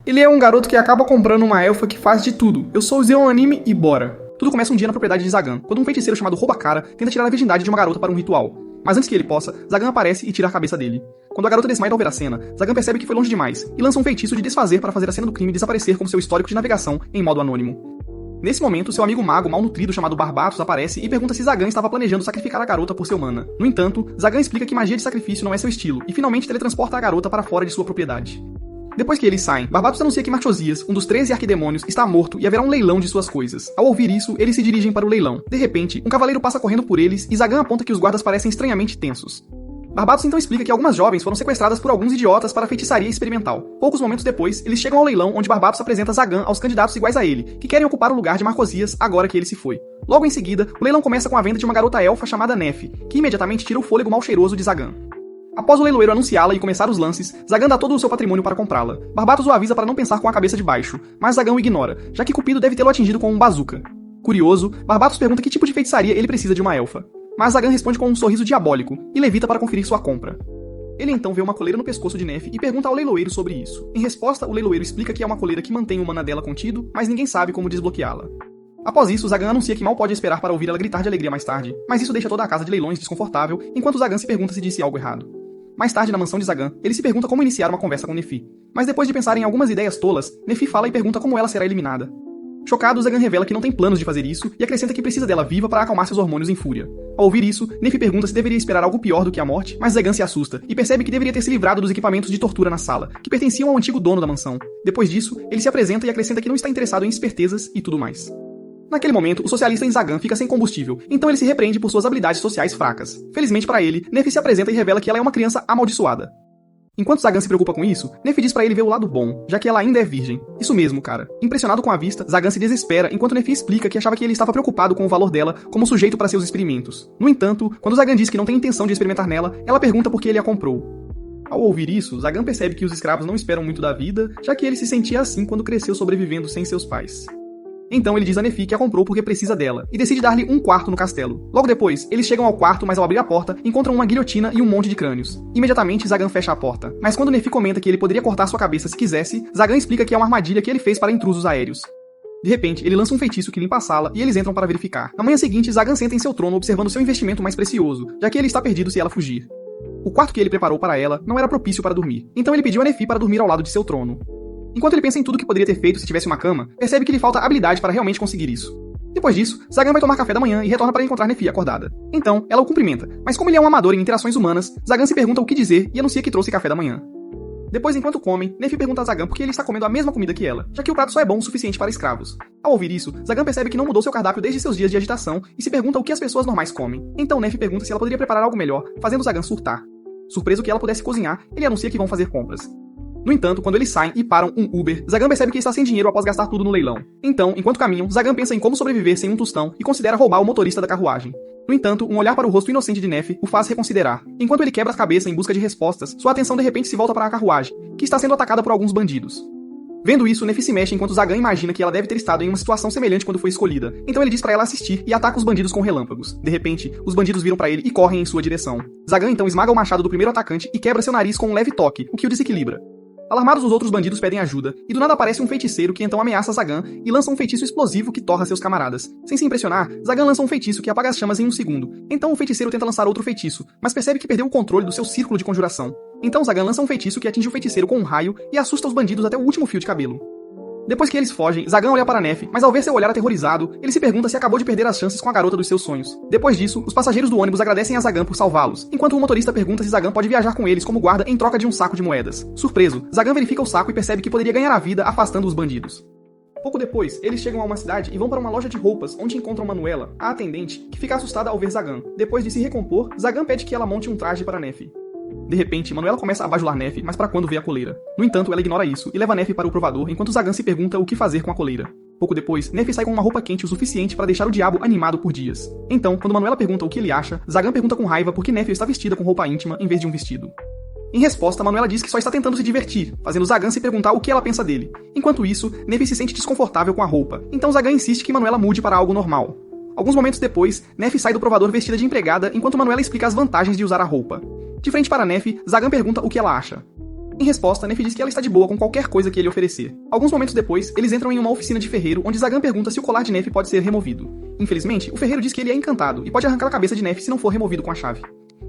Ele é um garoto que acaba comprando uma elfa que faz de tudo. Eu sou o Zeon Anime e bora. Tudo começa um dia na propriedade de Zagan, quando um feiticeiro chamado Roubacara tenta tirar a virgindade de uma garota para um ritual. Mas antes que ele possa, Zagan aparece e tira a cabeça dele. Quando a garota desmaia ao ver a cena, Zagan percebe que foi longe demais e lança um feitiço de desfazer para fazer a cena do crime desaparecer com seu histórico de navegação em modo anônimo. Nesse momento, seu amigo mago mal nutrido chamado Barbatos aparece e pergunta se Zagan estava planejando sacrificar a garota por seu mana. No entanto, Zagan explica que magia de sacrifício não é seu estilo e finalmente teletransporta a garota para fora de sua propriedade. Depois que eles saem, Barbatos anuncia que Marchosias, um dos 13 arquidemônios, está morto e haverá um leilão de suas coisas. Ao ouvir isso, eles se dirigem para o leilão. De repente, um cavaleiro passa correndo por eles e Zagan aponta que os guardas parecem estranhamente tensos. Barbatos então explica que algumas jovens foram sequestradas por alguns idiotas para feitiçaria experimental. Poucos momentos depois, eles chegam ao leilão onde Barbatos apresenta Zagan aos candidatos iguais a ele, que querem ocupar o lugar de Marchosias agora que ele se foi. Logo em seguida, o leilão começa com a venda de uma garota elfa chamada Nef, que imediatamente tira o fôlego mal cheiroso de Zagan. Após o leiloeiro anunciá-la e começar os lances, Zagan dá todo o seu patrimônio para comprá-la. Barbatos o avisa para não pensar com a cabeça de baixo, mas Zagan o ignora, já que Cupido deve tê-lo atingido com um bazuca. Curioso, Barbatos pergunta que tipo de feitiçaria ele precisa de uma elfa. Mas Zagan responde com um sorriso diabólico e levita para conferir sua compra. Ele então vê uma coleira no pescoço de Nef e pergunta ao leiloeiro sobre isso. Em resposta, o leiloeiro explica que é uma coleira que mantém o mana dela contido, mas ninguém sabe como desbloqueá-la. Após isso, Zagan anuncia que mal pode esperar para ouvir ela gritar de alegria mais tarde, mas isso deixa toda a casa de leilões desconfortável, enquanto Zagan se pergunta se disse algo errado. Mais tarde, na mansão de Zagan, ele se pergunta como iniciar uma conversa com Nefi. Mas depois de pensar em algumas ideias tolas, Nefi fala e pergunta como ela será eliminada. Chocado, Zagan revela que não tem planos de fazer isso e acrescenta que precisa dela viva para acalmar seus hormônios em fúria. Ao ouvir isso, Nefi pergunta se deveria esperar algo pior do que a morte, mas Zagan se assusta e percebe que deveria ter se livrado dos equipamentos de tortura na sala, que pertenciam ao antigo dono da mansão. Depois disso, ele se apresenta e acrescenta que não está interessado em espertezas e tudo mais. Naquele momento, o socialista em Zagan fica sem combustível, então ele se repreende por suas habilidades sociais fracas. Felizmente para ele, Nefi se apresenta e revela que ela é uma criança amaldiçoada. Enquanto Zagan se preocupa com isso, Nefi diz pra ele ver o lado bom, já que ela ainda é virgem. Isso mesmo, cara. Impressionado com a vista, Zagan se desespera enquanto Nefi explica que achava que ele estava preocupado com o valor dela como sujeito para seus experimentos. No entanto, quando Zagan diz que não tem intenção de experimentar nela, ela pergunta por que ele a comprou. Ao ouvir isso, Zagan percebe que os escravos não esperam muito da vida, já que ele se sentia assim quando cresceu sobrevivendo sem seus pais. Então ele diz a Nefi que a comprou porque precisa dela, e decide dar-lhe um quarto no castelo. Logo depois, eles chegam ao quarto, mas ao abrir a porta, encontram uma guilhotina e um monte de crânios. Imediatamente, Zagan fecha a porta. Mas quando Nefi comenta que ele poderia cortar sua cabeça se quisesse, Zagan explica que é uma armadilha que ele fez para intrusos aéreos. De repente, ele lança um feitiço que limpa a sala e eles entram para verificar. Na manhã seguinte, Zagan senta em seu trono observando seu investimento mais precioso, já que ele está perdido se ela fugir. O quarto que ele preparou para ela não era propício para dormir, então ele pediu a Nefi para dormir ao lado de seu trono. Enquanto ele pensa em tudo que poderia ter feito se tivesse uma cama, percebe que lhe falta habilidade para realmente conseguir isso. Depois disso, Zagan vai tomar café da manhã e retorna para encontrar Nefi acordada. Então, ela o cumprimenta, mas como ele é um amador em interações humanas, Zagan se pergunta o que dizer e anuncia que trouxe café da manhã. Depois, enquanto comem, Nefi pergunta a Zagan por que ele está comendo a mesma comida que ela, já que o prato só é bom o suficiente para escravos. Ao ouvir isso, Zagan percebe que não mudou seu cardápio desde seus dias de agitação e se pergunta o que as pessoas normais comem. Então Nefi pergunta se ela poderia preparar algo melhor, fazendo Zagan surtar. Surpreso que ela pudesse cozinhar, ele anuncia que vão fazer compras. No entanto, quando eles saem e param um Uber, Zagan percebe que está sem dinheiro após gastar tudo no leilão. Então, enquanto caminham, Zagan pensa em como sobreviver sem um tostão e considera roubar o motorista da carruagem. No entanto, um olhar para o rosto inocente de Nefi o faz reconsiderar. Enquanto ele quebra a cabeça em busca de respostas, sua atenção de repente se volta para a carruagem, que está sendo atacada por alguns bandidos. Vendo isso, Nefi se mexe enquanto Zagan imagina que ela deve ter estado em uma situação semelhante quando foi escolhida. Então ele diz para ela assistir e ataca os bandidos com relâmpagos. De repente, os bandidos viram para ele e correm em sua direção. Zagan então esmaga o machado do primeiro atacante e quebra seu nariz com um leve toque, o que o desequilibra. Alarmados, os outros bandidos pedem ajuda, e do nada aparece um feiticeiro que então ameaça Zagan e lança um feitiço explosivo que torra seus camaradas. Sem se impressionar, Zagan lança um feitiço que apaga as chamas em um segundo. Então o feiticeiro tenta lançar outro feitiço, mas percebe que perdeu o controle do seu círculo de conjuração. Então Zagan lança um feitiço que atinge o feiticeiro com um raio e assusta os bandidos até o último fio de cabelo. Depois que eles fogem, Zagan olha para Nefi, mas ao ver seu olhar aterrorizado, ele se pergunta se acabou de perder as chances com a garota dos seus sonhos. Depois disso, os passageiros do ônibus agradecem a Zagan por salvá-los, enquanto o motorista pergunta se Zagan pode viajar com eles como guarda em troca de um saco de moedas. Surpreso, Zagan verifica o saco e percebe que poderia ganhar a vida afastando os bandidos. Pouco depois, eles chegam a uma cidade e vão para uma loja de roupas, onde encontram Manuela, a atendente, que fica assustada ao ver Zagan. Depois de se recompor, Zagan pede que ela monte um traje para Nefi. De repente, Manuela começa a bajular Nefi, mas para quando vê a coleira. No entanto, ela ignora isso e leva Nefi para o provador, enquanto Zagan se pergunta o que fazer com a coleira. Pouco depois, Nefi sai com uma roupa quente o suficiente para deixar o diabo animado por dias. Então, quando Manuela pergunta o que ele acha, Zagan pergunta com raiva por que Nefi está vestida com roupa íntima em vez de um vestido. Em resposta, Manuela diz que só está tentando se divertir, fazendo Zagan se perguntar o que ela pensa dele. Enquanto isso, Nefi se sente desconfortável com a roupa, então Zagan insiste que Manuela mude para algo normal. Alguns momentos depois, Nefi sai do provador vestida de empregada, enquanto Manuela explica as vantagens de usar a roupa. De frente para Nefi, Zagan pergunta o que ela acha. Em resposta, Nefi diz que ela está de boa com qualquer coisa que ele oferecer. Alguns momentos depois, eles entram em uma oficina de ferreiro, onde Zagan pergunta se o colar de Nefi pode ser removido. Infelizmente, o ferreiro diz que ele é encantado e pode arrancar a cabeça de Nefi se não for removido com a chave.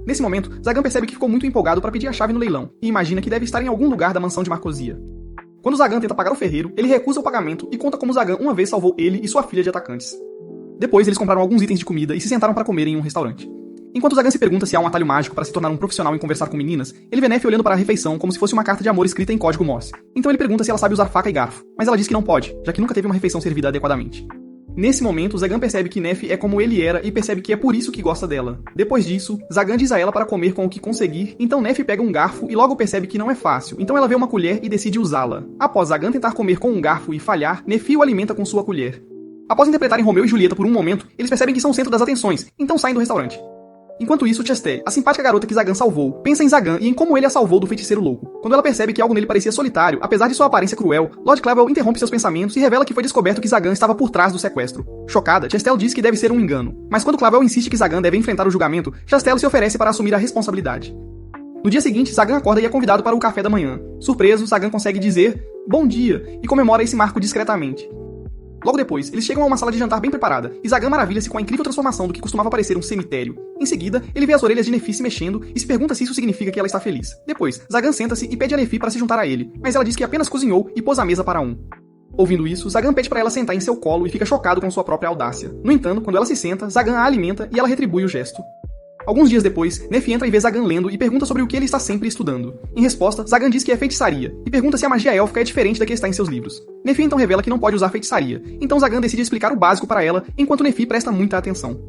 Nesse momento, Zagan percebe que ficou muito empolgado para pedir a chave no leilão, e imagina que deve estar em algum lugar da mansão de Marcosia. Quando Zagan tenta pagar o ferreiro, ele recusa o pagamento e conta como Zagan uma vez salvou ele e sua filha de atacantes. Depois, eles compraram alguns itens de comida e se sentaram para comer em um restaurante. Enquanto Zagan se pergunta se há um atalho mágico para se tornar um profissional em conversar com meninas, ele vê Nefi olhando para a refeição como se fosse uma carta de amor escrita em código Morse. Então ele pergunta se ela sabe usar faca e garfo, mas ela diz que não pode, já que nunca teve uma refeição servida adequadamente. Nesse momento, Zagan percebe que Nefi é como ele era e percebe que é por isso que gosta dela. Depois disso, Zagan diz a ela para comer com o que conseguir, então Nefi pega um garfo e logo percebe que não é fácil, então ela vê uma colher e decide usá-la. Após Zagan tentar comer com um garfo e falhar, Nefi o alimenta com sua colher. Após interpretarem Romeu e Julieta por um momento, eles percebem que são o centro das atenções, então saem do restaurante. Enquanto isso, Chastel, a simpática garota que Zagan salvou, pensa em Zagan e em como ele a salvou do feiticeiro louco. Quando ela percebe que algo nele parecia solitário, apesar de sua aparência cruel, Lord Clavel interrompe seus pensamentos e revela que foi descoberto que Zagan estava por trás do sequestro. Chocada, Chastel diz que deve ser um engano. Mas quando Clavel insiste que Zagan deve enfrentar o julgamento, Chastel se oferece para assumir a responsabilidade. No dia seguinte, Zagan acorda e é convidado para o café da manhã. Surpreso, Zagan consegue dizer "bom dia" e comemora esse marco discretamente. Logo depois, eles chegam a uma sala de jantar bem preparada, e Zagan maravilha-se com a incrível transformação do que costumava parecer um cemitério. Em seguida, ele vê as orelhas de Nefi se mexendo e se pergunta se isso significa que ela está feliz. Depois, Zagan senta-se e pede a Nefi para se juntar a ele, mas ela diz que apenas cozinhou e pôs a mesa para um. Ouvindo isso, Zagan pede para ela sentar em seu colo e fica chocado com sua própria audácia. No entanto, quando ela se senta, Zagan a alimenta e ela retribui o gesto. Alguns dias depois, Nefi entra e vê Zagan lendo e pergunta sobre o que ele está sempre estudando. Em resposta, Zagan diz que é feitiçaria, e pergunta se a magia élfica é diferente da que está em seus livros. Nefi então revela que não pode usar feitiçaria, então Zagan decide explicar o básico para ela, enquanto Nefi presta muita atenção.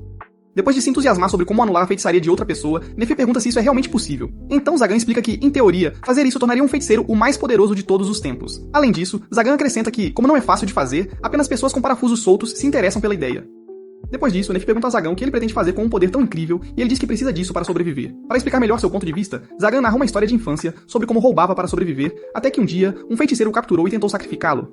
Depois de se entusiasmar sobre como anular a feitiçaria de outra pessoa, Nefi pergunta se isso é realmente possível. Então Zagan explica que, em teoria, fazer isso tornaria um feiticeiro o mais poderoso de todos os tempos. Além disso, Zagan acrescenta que, como não é fácil de fazer, apenas pessoas com parafusos soltos se interessam pela ideia. Depois disso, Nefi pergunta a Zagan o que ele pretende fazer com um poder tão incrível, e ele diz que precisa disso para sobreviver. Para explicar melhor seu ponto de vista, Zagan narra uma história de infância sobre como roubava para sobreviver, até que um dia, um feiticeiro o capturou e tentou sacrificá-lo.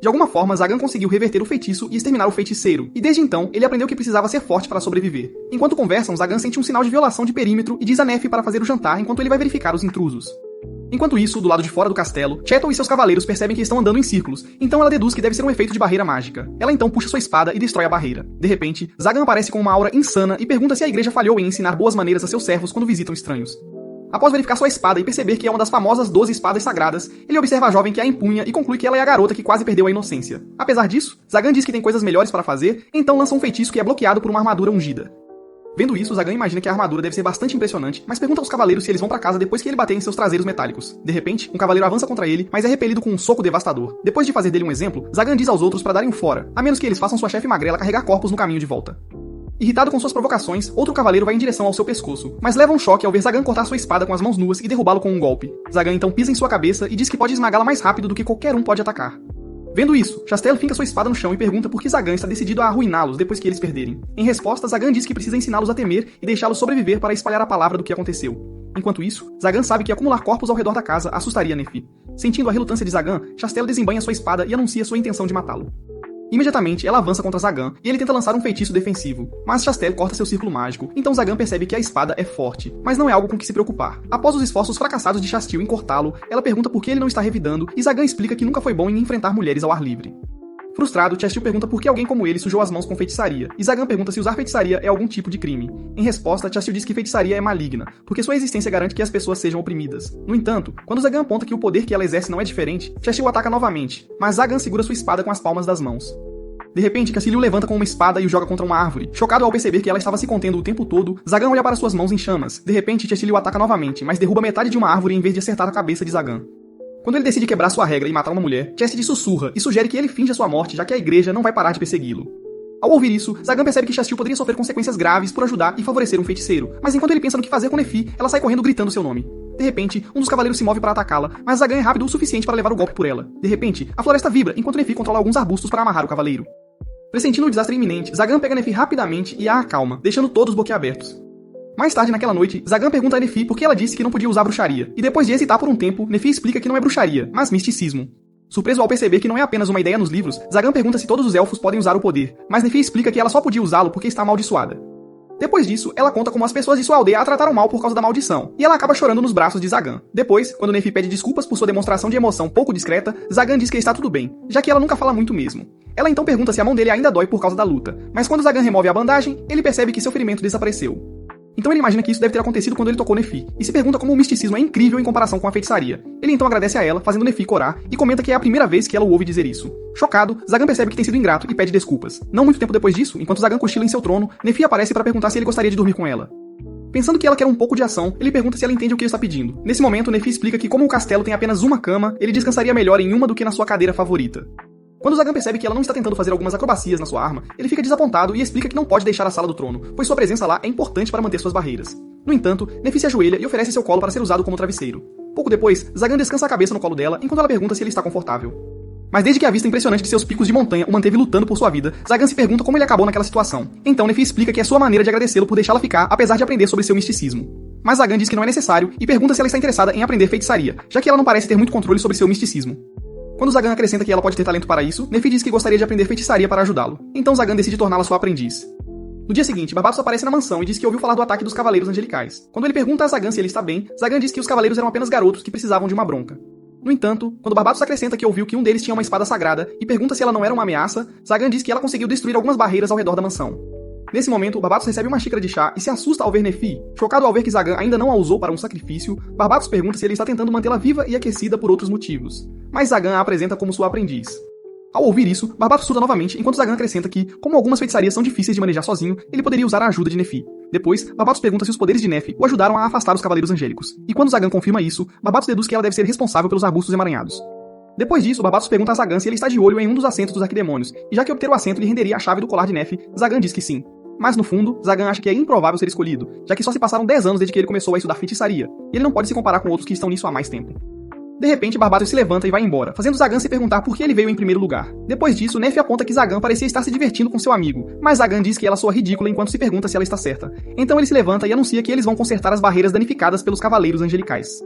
De alguma forma, Zagan conseguiu reverter o feitiço e exterminar o feiticeiro, e desde então, ele aprendeu que precisava ser forte para sobreviver. Enquanto conversam, Zagan sente um sinal de violação de perímetro e diz a Nefi para fazer o jantar enquanto ele vai verificar os intrusos. Enquanto isso, do lado de fora do castelo, Chettle e seus cavaleiros percebem que estão andando em círculos, então ela deduz que deve ser um efeito de barreira mágica. Ela então puxa sua espada e destrói a barreira. De repente, Zagan aparece com uma aura insana e pergunta se a igreja falhou em ensinar boas maneiras a seus servos quando visitam estranhos. Após verificar sua espada e perceber que é uma das famosas 12 espadas sagradas, ele observa a jovem que a empunha e conclui que ela é a garota que quase perdeu a inocência. Apesar disso, Zagan diz que tem coisas melhores para fazer, então lança um feitiço que é bloqueado por uma armadura ungida. Vendo isso, Zagan imagina que a armadura deve ser bastante impressionante, mas pergunta aos cavaleiros se eles vão pra casa depois que ele bater em seus traseiros metálicos. De repente, um cavaleiro avança contra ele, mas é repelido com um soco devastador. Depois de fazer dele um exemplo, Zagan diz aos outros pra darem um fora, a menos que eles façam sua chefe magrela carregar corpos no caminho de volta. Irritado com suas provocações, outro cavaleiro vai em direção ao seu pescoço, mas leva um choque ao ver Zagan cortar sua espada com as mãos nuas e derrubá-lo com um golpe. Zagan então pisa em sua cabeça e diz que pode esmagá-la mais rápido do que qualquer um pode atacar. Vendo isso, Chastel finca sua espada no chão e pergunta por que Zagan está decidido a arruiná-los depois que eles perderem. Em resposta, Zagan diz que precisa ensiná-los a temer e deixá-los sobreviver para espalhar a palavra do que aconteceu. Enquanto isso, Zagan sabe que acumular corpos ao redor da casa assustaria Nefi. Sentindo a relutância de Zagan, Chastel desembainha sua espada e anuncia sua intenção de matá-lo. Imediatamente, ela avança contra Zagan e ele tenta lançar um feitiço defensivo, mas Chastel corta seu círculo mágico, então Zagan percebe que a espada é forte, mas não é algo com que se preocupar. Após os esforços fracassados de Chastel em cortá-lo, ela pergunta por que ele não está revidando e Zagan explica que nunca foi bom em enfrentar mulheres ao ar livre. Frustrado, Chastel pergunta por que alguém como ele sujou as mãos com feitiçaria, e Zagan pergunta se usar feitiçaria é algum tipo de crime. Em resposta, Chastel diz que feitiçaria é maligna, porque sua existência garante que as pessoas sejam oprimidas. No entanto, quando Zagan aponta que o poder que ela exerce não é diferente, Chastel ataca novamente, mas Zagan segura sua espada com as palmas das mãos. De repente, Cassiliu levanta com uma espada e o joga contra uma árvore. Chocado ao perceber que ela estava se contendo o tempo todo, Zagan olha para suas mãos em chamas. De repente, Cassiliu ataca novamente, mas derruba metade de uma árvore em vez de acertar a cabeça de Zagan. Quando ele decide quebrar sua regra e matar uma mulher, Chastity sussurra e sugere que ele finja sua morte, já que a igreja não vai parar de persegui-lo. Ao ouvir isso, Zagan percebe que Chastil poderia sofrer consequências graves por ajudar e favorecer um feiticeiro, mas enquanto ele pensa no que fazer com Nefi, ela sai correndo gritando seu nome. De repente, um dos cavaleiros se move para atacá-la, mas Zagan é rápido o suficiente para levar o golpe por ela. De repente, a floresta vibra enquanto Nefi controla alguns arbustos para amarrar o cavaleiro. Pressentindo o desastre iminente, Zagan pega Nefi rapidamente e a acalma, deixando todos boquiabertos. Mais tarde naquela noite, Zagan pergunta a Nefi por que ela disse que não podia usar bruxaria, e depois de hesitar por um tempo, Nefi explica que não é bruxaria, mas misticismo. Surpreso ao perceber que não é apenas uma ideia nos livros, Zagan pergunta se todos os elfos podem usar o poder, mas Nefi explica que ela só podia usá-lo porque está amaldiçoada. Depois disso, ela conta como as pessoas de sua aldeia a trataram mal por causa da maldição, e ela acaba chorando nos braços de Zagan. Depois, quando Nefi pede desculpas por sua demonstração de emoção pouco discreta, Zagan diz que está tudo bem, já que ela nunca fala muito mesmo. Ela então pergunta se a mão dele ainda dói por causa da luta, mas quando Zagan remove a bandagem, ele percebe que seu ferimento desapareceu. Então ele imagina que isso deve ter acontecido quando ele tocou Nefi, e se pergunta como o misticismo é incrível em comparação com a feitiçaria. Ele então agradece a ela, fazendo Nefi corar, e comenta que é a primeira vez que ela o ouve dizer isso. Chocado, Zagan percebe que tem sido ingrato e pede desculpas. Não muito tempo depois disso, enquanto Zagan cochila em seu trono, Nefi aparece para perguntar se ele gostaria de dormir com ela. Pensando que ela quer um pouco de ação, ele pergunta se ela entende o que ele está pedindo. Nesse momento, Nefi explica que como o castelo tem apenas uma cama, ele descansaria melhor em uma do que na sua cadeira favorita. Quando Zagan percebe que ela não está tentando fazer algumas acrobacias na sua arma, ele fica desapontado e explica que não pode deixar a sala do trono, pois sua presença lá é importante para manter suas barreiras. No entanto, Nefi se ajoelha e oferece seu colo para ser usado como travesseiro. Pouco depois, Zagan descansa a cabeça no colo dela enquanto ela pergunta se ele está confortável. Mas desde que a vista impressionante de seus picos de montanha o manteve lutando por sua vida, Zagan se pergunta como ele acabou naquela situação. Então Nefi explica que é sua maneira de agradecê-lo por deixá-la ficar, apesar de aprender sobre seu misticismo. Mas Zagan diz que não é necessário e pergunta se ela está interessada em aprender feitiçaria, já que ela não parece ter muito controle sobre seu misticismo. Quando Zagan acrescenta que ela pode ter talento para isso, Nefi diz que gostaria de aprender feitiçaria para ajudá-lo. Então Zagan decide torná-la sua aprendiz. No dia seguinte, Barbatos aparece na mansão e diz que ouviu falar do ataque dos Cavaleiros Angelicais. Quando ele pergunta a Zagan se ele está bem, Zagan diz que os Cavaleiros eram apenas garotos que precisavam de uma bronca. No entanto, quando Barbatos acrescenta que ouviu que um deles tinha uma espada sagrada e pergunta se ela não era uma ameaça, Zagan diz que ela conseguiu destruir algumas barreiras ao redor da mansão. Nesse momento, Barbatos recebe uma xícara de chá e se assusta ao ver Nefi. Chocado ao ver que Zagan ainda não a usou para um sacrifício, Barbatos pergunta se ele está tentando mantê-la viva e aquecida por outros motivos. Mas Zagan a apresenta como sua aprendiz. Ao ouvir isso, Barbatos surta novamente, enquanto Zagan acrescenta que, como algumas feitiçarias são difíceis de manejar sozinho, ele poderia usar a ajuda de Nefi. Depois, Barbatos pergunta se os poderes de Nefi o ajudaram a afastar os Cavaleiros Angélicos. E quando Zagan confirma isso, Barbatos deduz que ela deve ser responsável pelos arbustos emaranhados. Depois disso, Barbatos pergunta a Zagan se ele está de olho em um dos assentos dos arquidemônios, e já que obter o assento lhe renderia a chave do colar de Nefi, Zagan diz que sim. Mas no fundo, Zagan acha que é improvável ser escolhido, já que só se passaram 10 anos desde que ele começou a estudar feitiçaria, e ele não pode se comparar com outros que estão nisso há mais tempo. De repente, Barbatos se levanta e vai embora, fazendo Zagan se perguntar por que ele veio em primeiro lugar. Depois disso, Nefi aponta que Zagan parecia estar se divertindo com seu amigo, mas Zagan diz que ela soa ridícula enquanto se pergunta se ela está certa. Então ele se levanta e anuncia que eles vão consertar as barreiras danificadas pelos Cavaleiros Angelicais.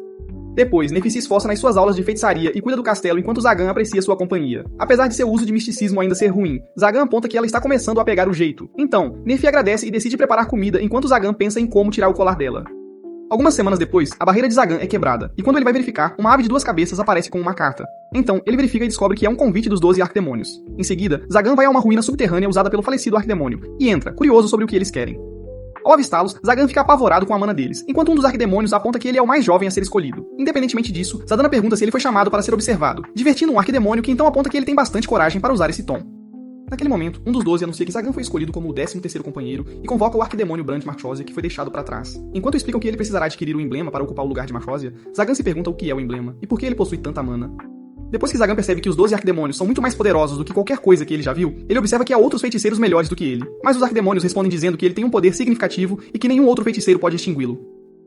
Depois, Nefi se esforça nas suas aulas de feitiçaria e cuida do castelo enquanto Zagan aprecia sua companhia. Apesar de seu uso de misticismo ainda ser ruim, Zagan aponta que ela está começando a pegar o jeito. Então, Nefi agradece e decide preparar comida enquanto Zagan pensa em como tirar o colar dela. Algumas semanas depois, a barreira de Zagan é quebrada, e quando ele vai verificar, uma ave de 2 cabeças aparece com uma carta. Então, ele verifica e descobre que é um convite dos 12 arquidemônios. Em seguida, Zagan vai a uma ruína subterrânea usada pelo falecido arquidemônio, e entra, curioso sobre o que eles querem. Ao avistá-los, Zagan fica apavorado com a mana deles, enquanto um dos arquidemônios aponta que ele é o mais jovem a ser escolhido. Independentemente disso, Zadana pergunta se ele foi chamado para ser observado, divertindo um arquidemônio que então aponta que ele tem bastante coragem para usar esse tom. Naquele momento, um dos 12 anuncia que Zagan foi escolhido como o 13º companheiro e convoca o arquidemônio Brand Marchósia, que foi deixado para trás. Enquanto explicam que ele precisará adquirir o emblema para ocupar o lugar de Marchósia, Zagan se pergunta o que é o emblema e por que ele possui tanta mana. Depois que Zagan percebe que os 12 arquidemônios são muito mais poderosos do que qualquer coisa que ele já viu, ele observa que há outros feiticeiros melhores do que ele. Mas os arquidemônios respondem dizendo que ele tem um poder significativo e que nenhum outro feiticeiro pode extingui-lo.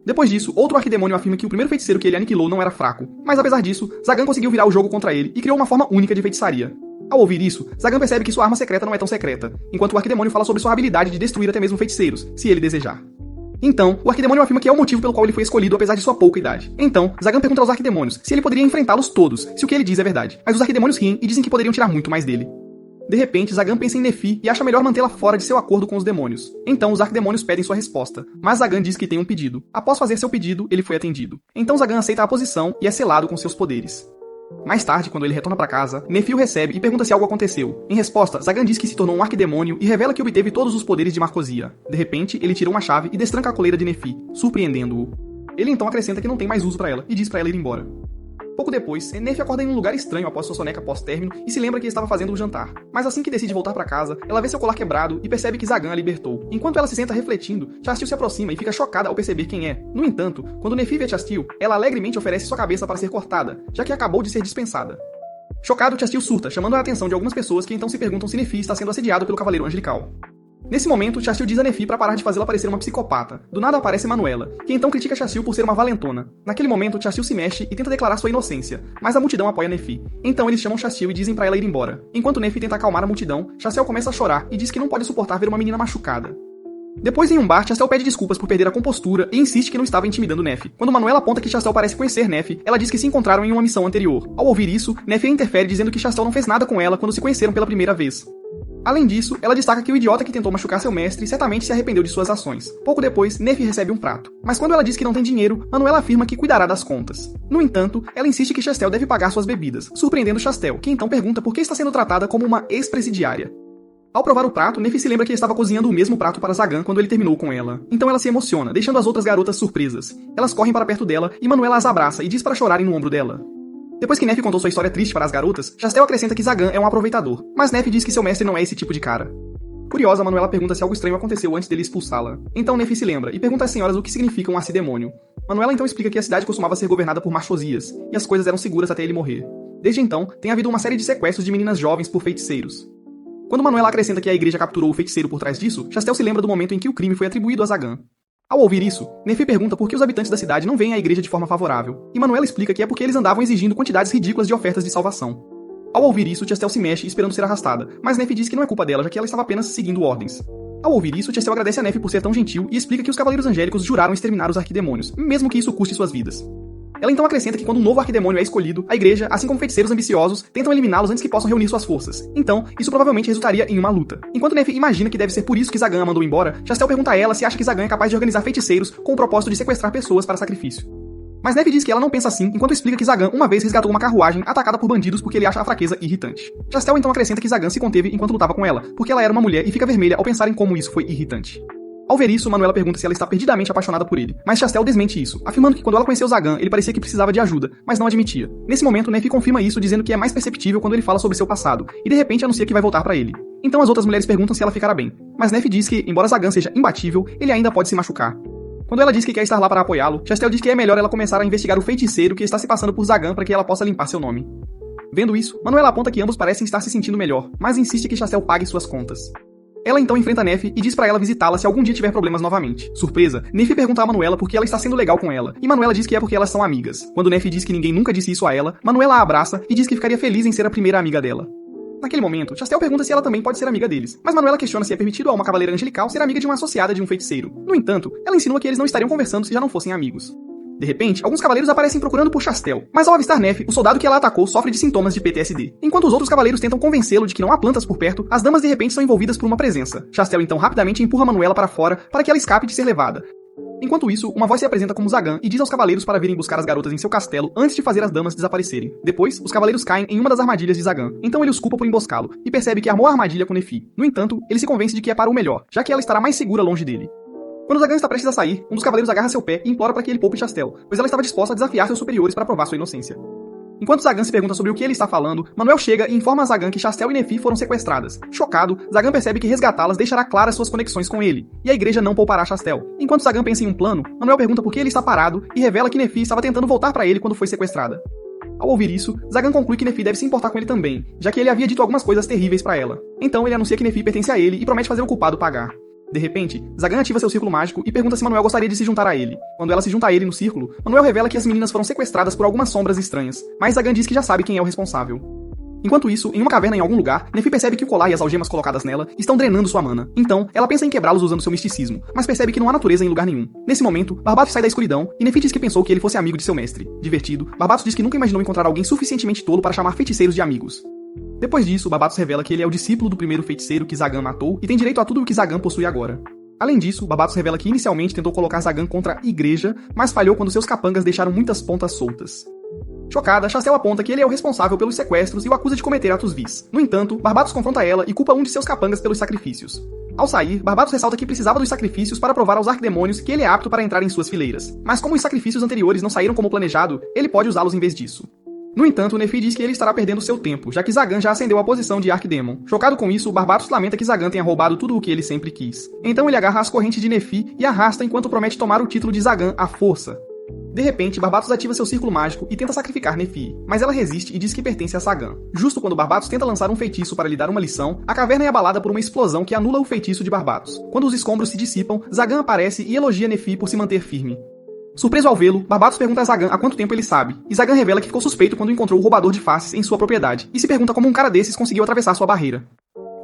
Depois disso, outro arquidemônio afirma que o primeiro feiticeiro que ele aniquilou não era fraco. Mas apesar disso, Zagan conseguiu virar o jogo contra ele e criou uma forma única de feitiçaria. Ao ouvir isso, Zagan percebe que sua arma secreta não é tão secreta, enquanto o arquidemônio fala sobre sua habilidade de destruir até mesmo feiticeiros, se ele desejar. Então, o arquidemônio afirma que é o motivo pelo qual ele foi escolhido apesar de sua pouca idade. Então, Zagan pergunta aos arquidemônios se ele poderia enfrentá-los todos, se o que ele diz é verdade. Mas os arquidemônios riem e dizem que poderiam tirar muito mais dele. De repente, Zagan pensa em Nefi e acha melhor mantê-la fora de seu acordo com os demônios. Então, os arquidemônios pedem sua resposta, mas Zagan diz que tem um pedido. Após fazer seu pedido, ele foi atendido. Então Zagan aceita a posição e é selado com seus poderes. Mais tarde, quando ele retorna para casa, Nefi o recebe e pergunta se algo aconteceu. Em resposta, Zagan diz que se tornou um arquidemônio e revela que obteve todos os poderes de Marcosia. De repente, ele tira uma chave e destranca a coleira de Nefi, surpreendendo-o. Ele então acrescenta que não tem mais uso para ela e diz para ela ir embora. Pouco depois, Nefi acorda em um lugar estranho após sua soneca pós-término e se lembra que estava fazendo um jantar. Mas assim que decide voltar para casa, ela vê seu colar quebrado e percebe que Zagan a libertou. Enquanto ela se senta refletindo, Chastil se aproxima e fica chocada ao perceber quem é. No entanto, quando Nefi vê Chastil, ela alegremente oferece sua cabeça para ser cortada, já que acabou de ser dispensada. Chocado, Chastil surta, chamando a atenção de algumas pessoas que então se perguntam se Nefi está sendo assediado pelo Cavaleiro Angelical. Nesse momento, Chastil diz a Nefi para parar de fazê-la parecer uma psicopata. Do nada aparece Manuela, que então critica Chastil por ser uma valentona. Naquele momento, Chastil se mexe e tenta declarar sua inocência, mas a multidão apoia Nefi. Então eles chamam Chastil e dizem para ela ir embora. Enquanto Nefi tenta acalmar a multidão, Chastel começa a chorar e diz que não pode suportar ver uma menina machucada. Depois, em um bar, Chastel pede desculpas por perder a compostura e insiste que não estava intimidando Nefi. Quando Manuela aponta que Chastel parece conhecer Nefi, ela diz que se encontraram em uma missão anterior. Ao ouvir isso, Nefi interfere dizendo que Chastel não fez nada com ela quando se conheceram pela primeira vez. Além disso, ela destaca que o idiota que tentou machucar seu mestre certamente se arrependeu de suas ações. Pouco depois, Nefi recebe um prato. Mas quando ela diz que não tem dinheiro, Manuela afirma que cuidará das contas. No entanto, ela insiste que Chastel deve pagar suas bebidas, surpreendendo Chastel, que então pergunta por que está sendo tratada como uma ex-presidiária. Ao provar o prato, Nefi se lembra que estava cozinhando o mesmo prato para Zagan quando ele terminou com ela. Então ela se emociona, deixando as outras garotas surpresas. Elas correm para perto dela e Manuela as abraça e diz para chorarem no ombro dela. Depois que Nefi contou sua história triste para as garotas, Chastel acrescenta que Zagan é um aproveitador, mas Nefi diz que seu mestre não é esse tipo de cara. Curiosa, Manuela pergunta se algo estranho aconteceu antes dele expulsá-la. Então Nefi se lembra e pergunta às senhoras o que significa um arcidemônio. Manuela então explica que a cidade costumava ser governada por Machosias, e as coisas eram seguras até ele morrer. Desde então, tem havido uma série de sequestros de meninas jovens por feiticeiros. Quando Manuela acrescenta que a igreja capturou o feiticeiro por trás disso, Chastel se lembra do momento em que o crime foi atribuído a Zagan. Ao ouvir isso, Nefi pergunta por que os habitantes da cidade não veem a igreja de forma favorável, e Manuela explica que é porque eles andavam exigindo quantidades ridículas de ofertas de salvação. Ao ouvir isso, Chastel se mexe, esperando ser arrastada, mas Nefi diz que não é culpa dela, já que ela estava apenas seguindo ordens. Ao ouvir isso, Chastel agradece a Nefi por ser tão gentil e explica que os Cavaleiros Angélicos juraram exterminar os arquidemônios, mesmo que isso custe suas vidas. Ela então acrescenta que quando um novo arquidemônio é escolhido, a igreja, assim como feiticeiros ambiciosos, tentam eliminá-los antes que possam reunir suas forças. Então, isso provavelmente resultaria em uma luta. Enquanto Nefi imagina que deve ser por isso que Zagan a mandou embora, Chastel pergunta a ela se acha que Zagan é capaz de organizar feiticeiros com o propósito de sequestrar pessoas para sacrifício. Mas Nefi diz que ela não pensa assim, enquanto explica que Zagan uma vez resgatou uma carruagem atacada por bandidos porque ele acha a fraqueza irritante. Chastel então acrescenta que Zagan se conteve enquanto lutava com ela, porque ela era uma mulher e fica vermelha ao pensar em como isso foi irritante. Ao ver isso, Manuela pergunta se ela está perdidamente apaixonada por ele, mas Chastel desmente isso, afirmando que quando ela conheceu Zagan, ele parecia que precisava de ajuda, mas não admitia. Nesse momento, Nefi confirma isso, dizendo que é mais perceptível quando ele fala sobre seu passado, e de repente anuncia que vai voltar pra ele. Então as outras mulheres perguntam se ela ficará bem, mas Nefi diz que, embora Zagan seja imbatível, ele ainda pode se machucar. Quando ela diz que quer estar lá para apoiá-lo, Chastel diz que é melhor ela começar a investigar o feiticeiro que está se passando por Zagan para que ela possa limpar seu nome. Vendo isso, Manuela aponta que ambos parecem estar se sentindo melhor, mas insiste que Chastel pague suas contas. Ela então enfrenta Nefi e diz pra ela visitá-la se algum dia tiver problemas novamente. Surpresa, Nefi pergunta a Manuela por que ela está sendo legal com ela, e Manuela diz que é porque elas são amigas. Quando Nefi diz que ninguém nunca disse isso a ela, Manuela a abraça e diz que ficaria feliz em ser a primeira amiga dela. Naquele momento, Chastel pergunta se ela também pode ser amiga deles, mas Manuela questiona se é permitido a uma cavaleira angelical ser amiga de uma associada de um feiticeiro. No entanto, ela insinua que eles não estariam conversando se já não fossem amigos. De repente, alguns cavaleiros aparecem procurando por Chastel, mas ao avistar Nefi, o soldado que ela atacou sofre de sintomas de PTSD. Enquanto os outros cavaleiros tentam convencê-lo de que não há plantas por perto, as damas de repente são envolvidas por uma presença. Chastel então rapidamente empurra Manuela para fora para que ela escape de ser levada. Enquanto isso, uma voz se apresenta como Zagan e diz aos cavaleiros para virem buscar as garotas em seu castelo antes de fazer as damas desaparecerem. Depois, os cavaleiros caem em uma das armadilhas de Zagan, então ele os culpa por emboscá-lo e percebe que armou a armadilha com Nefi. No entanto, ele se convence de que é para o melhor, já que ela estará mais segura longe dele. Quando Zagan está prestes a sair, um dos cavaleiros agarra seu pé e implora para que ele poupe Chastel, pois ela estava disposta a desafiar seus superiores para provar sua inocência. Enquanto Zagan se pergunta sobre o que ele está falando, Manuel chega e informa a Zagan que Chastel e Nefi foram sequestradas. Chocado, Zagan percebe que resgatá-las deixará claras suas conexões com ele, e a igreja não poupará Chastel. Enquanto Zagan pensa em um plano, Manuel pergunta por que ele está parado e revela que Nefi estava tentando voltar para ele quando foi sequestrada. Ao ouvir isso, Zagan conclui que Nefi deve se importar com ele também, já que ele havia dito algumas coisas terríveis para ela. Então ele anuncia que Nefi pertence a ele e promete fazer o culpado pagar. De repente, Zagan ativa seu círculo mágico e pergunta se Manuel gostaria de se juntar a ele. Quando ela se junta a ele no círculo, Manuel revela que as meninas foram sequestradas por algumas sombras estranhas, mas Zagan diz que já sabe quem é o responsável. Enquanto isso, em uma caverna em algum lugar, Nefi percebe que o colar e as algemas colocadas nela estão drenando sua mana. Então, ela pensa em quebrá-los usando seu misticismo, mas percebe que não há natureza em lugar nenhum. Nesse momento, Barbatos sai da escuridão e Nefi diz que pensou que ele fosse amigo de seu mestre. Divertido, Barbatos diz que nunca imaginou encontrar alguém suficientemente tolo para chamar feiticeiros de amigos. Depois disso, Barbatos revela que ele é o discípulo do primeiro feiticeiro que Zagan matou e tem direito a tudo o que Zagan possui agora. Além disso, Barbatos revela que inicialmente tentou colocar Zagan contra a igreja, mas falhou quando seus capangas deixaram muitas pontas soltas. Chocada, Chastel aponta que ele é o responsável pelos sequestros e o acusa de cometer atos vis. No entanto, Barbatos confronta ela e culpa um de seus capangas pelos sacrifícios. Ao sair, Barbatos ressalta que precisava dos sacrifícios para provar aos arquidemônios que ele é apto para entrar em suas fileiras. Mas como os sacrifícios anteriores não saíram como planejado, ele pode usá-los em vez disso. No entanto, Nefi diz que ele estará perdendo seu tempo, já que Zagan já ascendeu à posição de Arquidemon. Chocado com isso, Barbatos lamenta que Zagan tenha roubado tudo o que ele sempre quis. Então ele agarra as correntes de Nefi e arrasta enquanto promete tomar o título de Zagan à força. De repente, Barbatos ativa seu círculo mágico e tenta sacrificar Nefi, mas ela resiste e diz que pertence a Zagan. Justo quando Barbatos tenta lançar um feitiço para lhe dar uma lição, a caverna é abalada por uma explosão que anula o feitiço de Barbatos. Quando os escombros se dissipam, Zagan aparece e elogia Nefi por se manter firme. Surpreso ao vê-lo, Barbatos pergunta a Zagan há quanto tempo ele sabe, e Zagan revela que ficou suspeito quando encontrou o roubador de faces em sua propriedade, e se pergunta como um cara desses conseguiu atravessar sua barreira.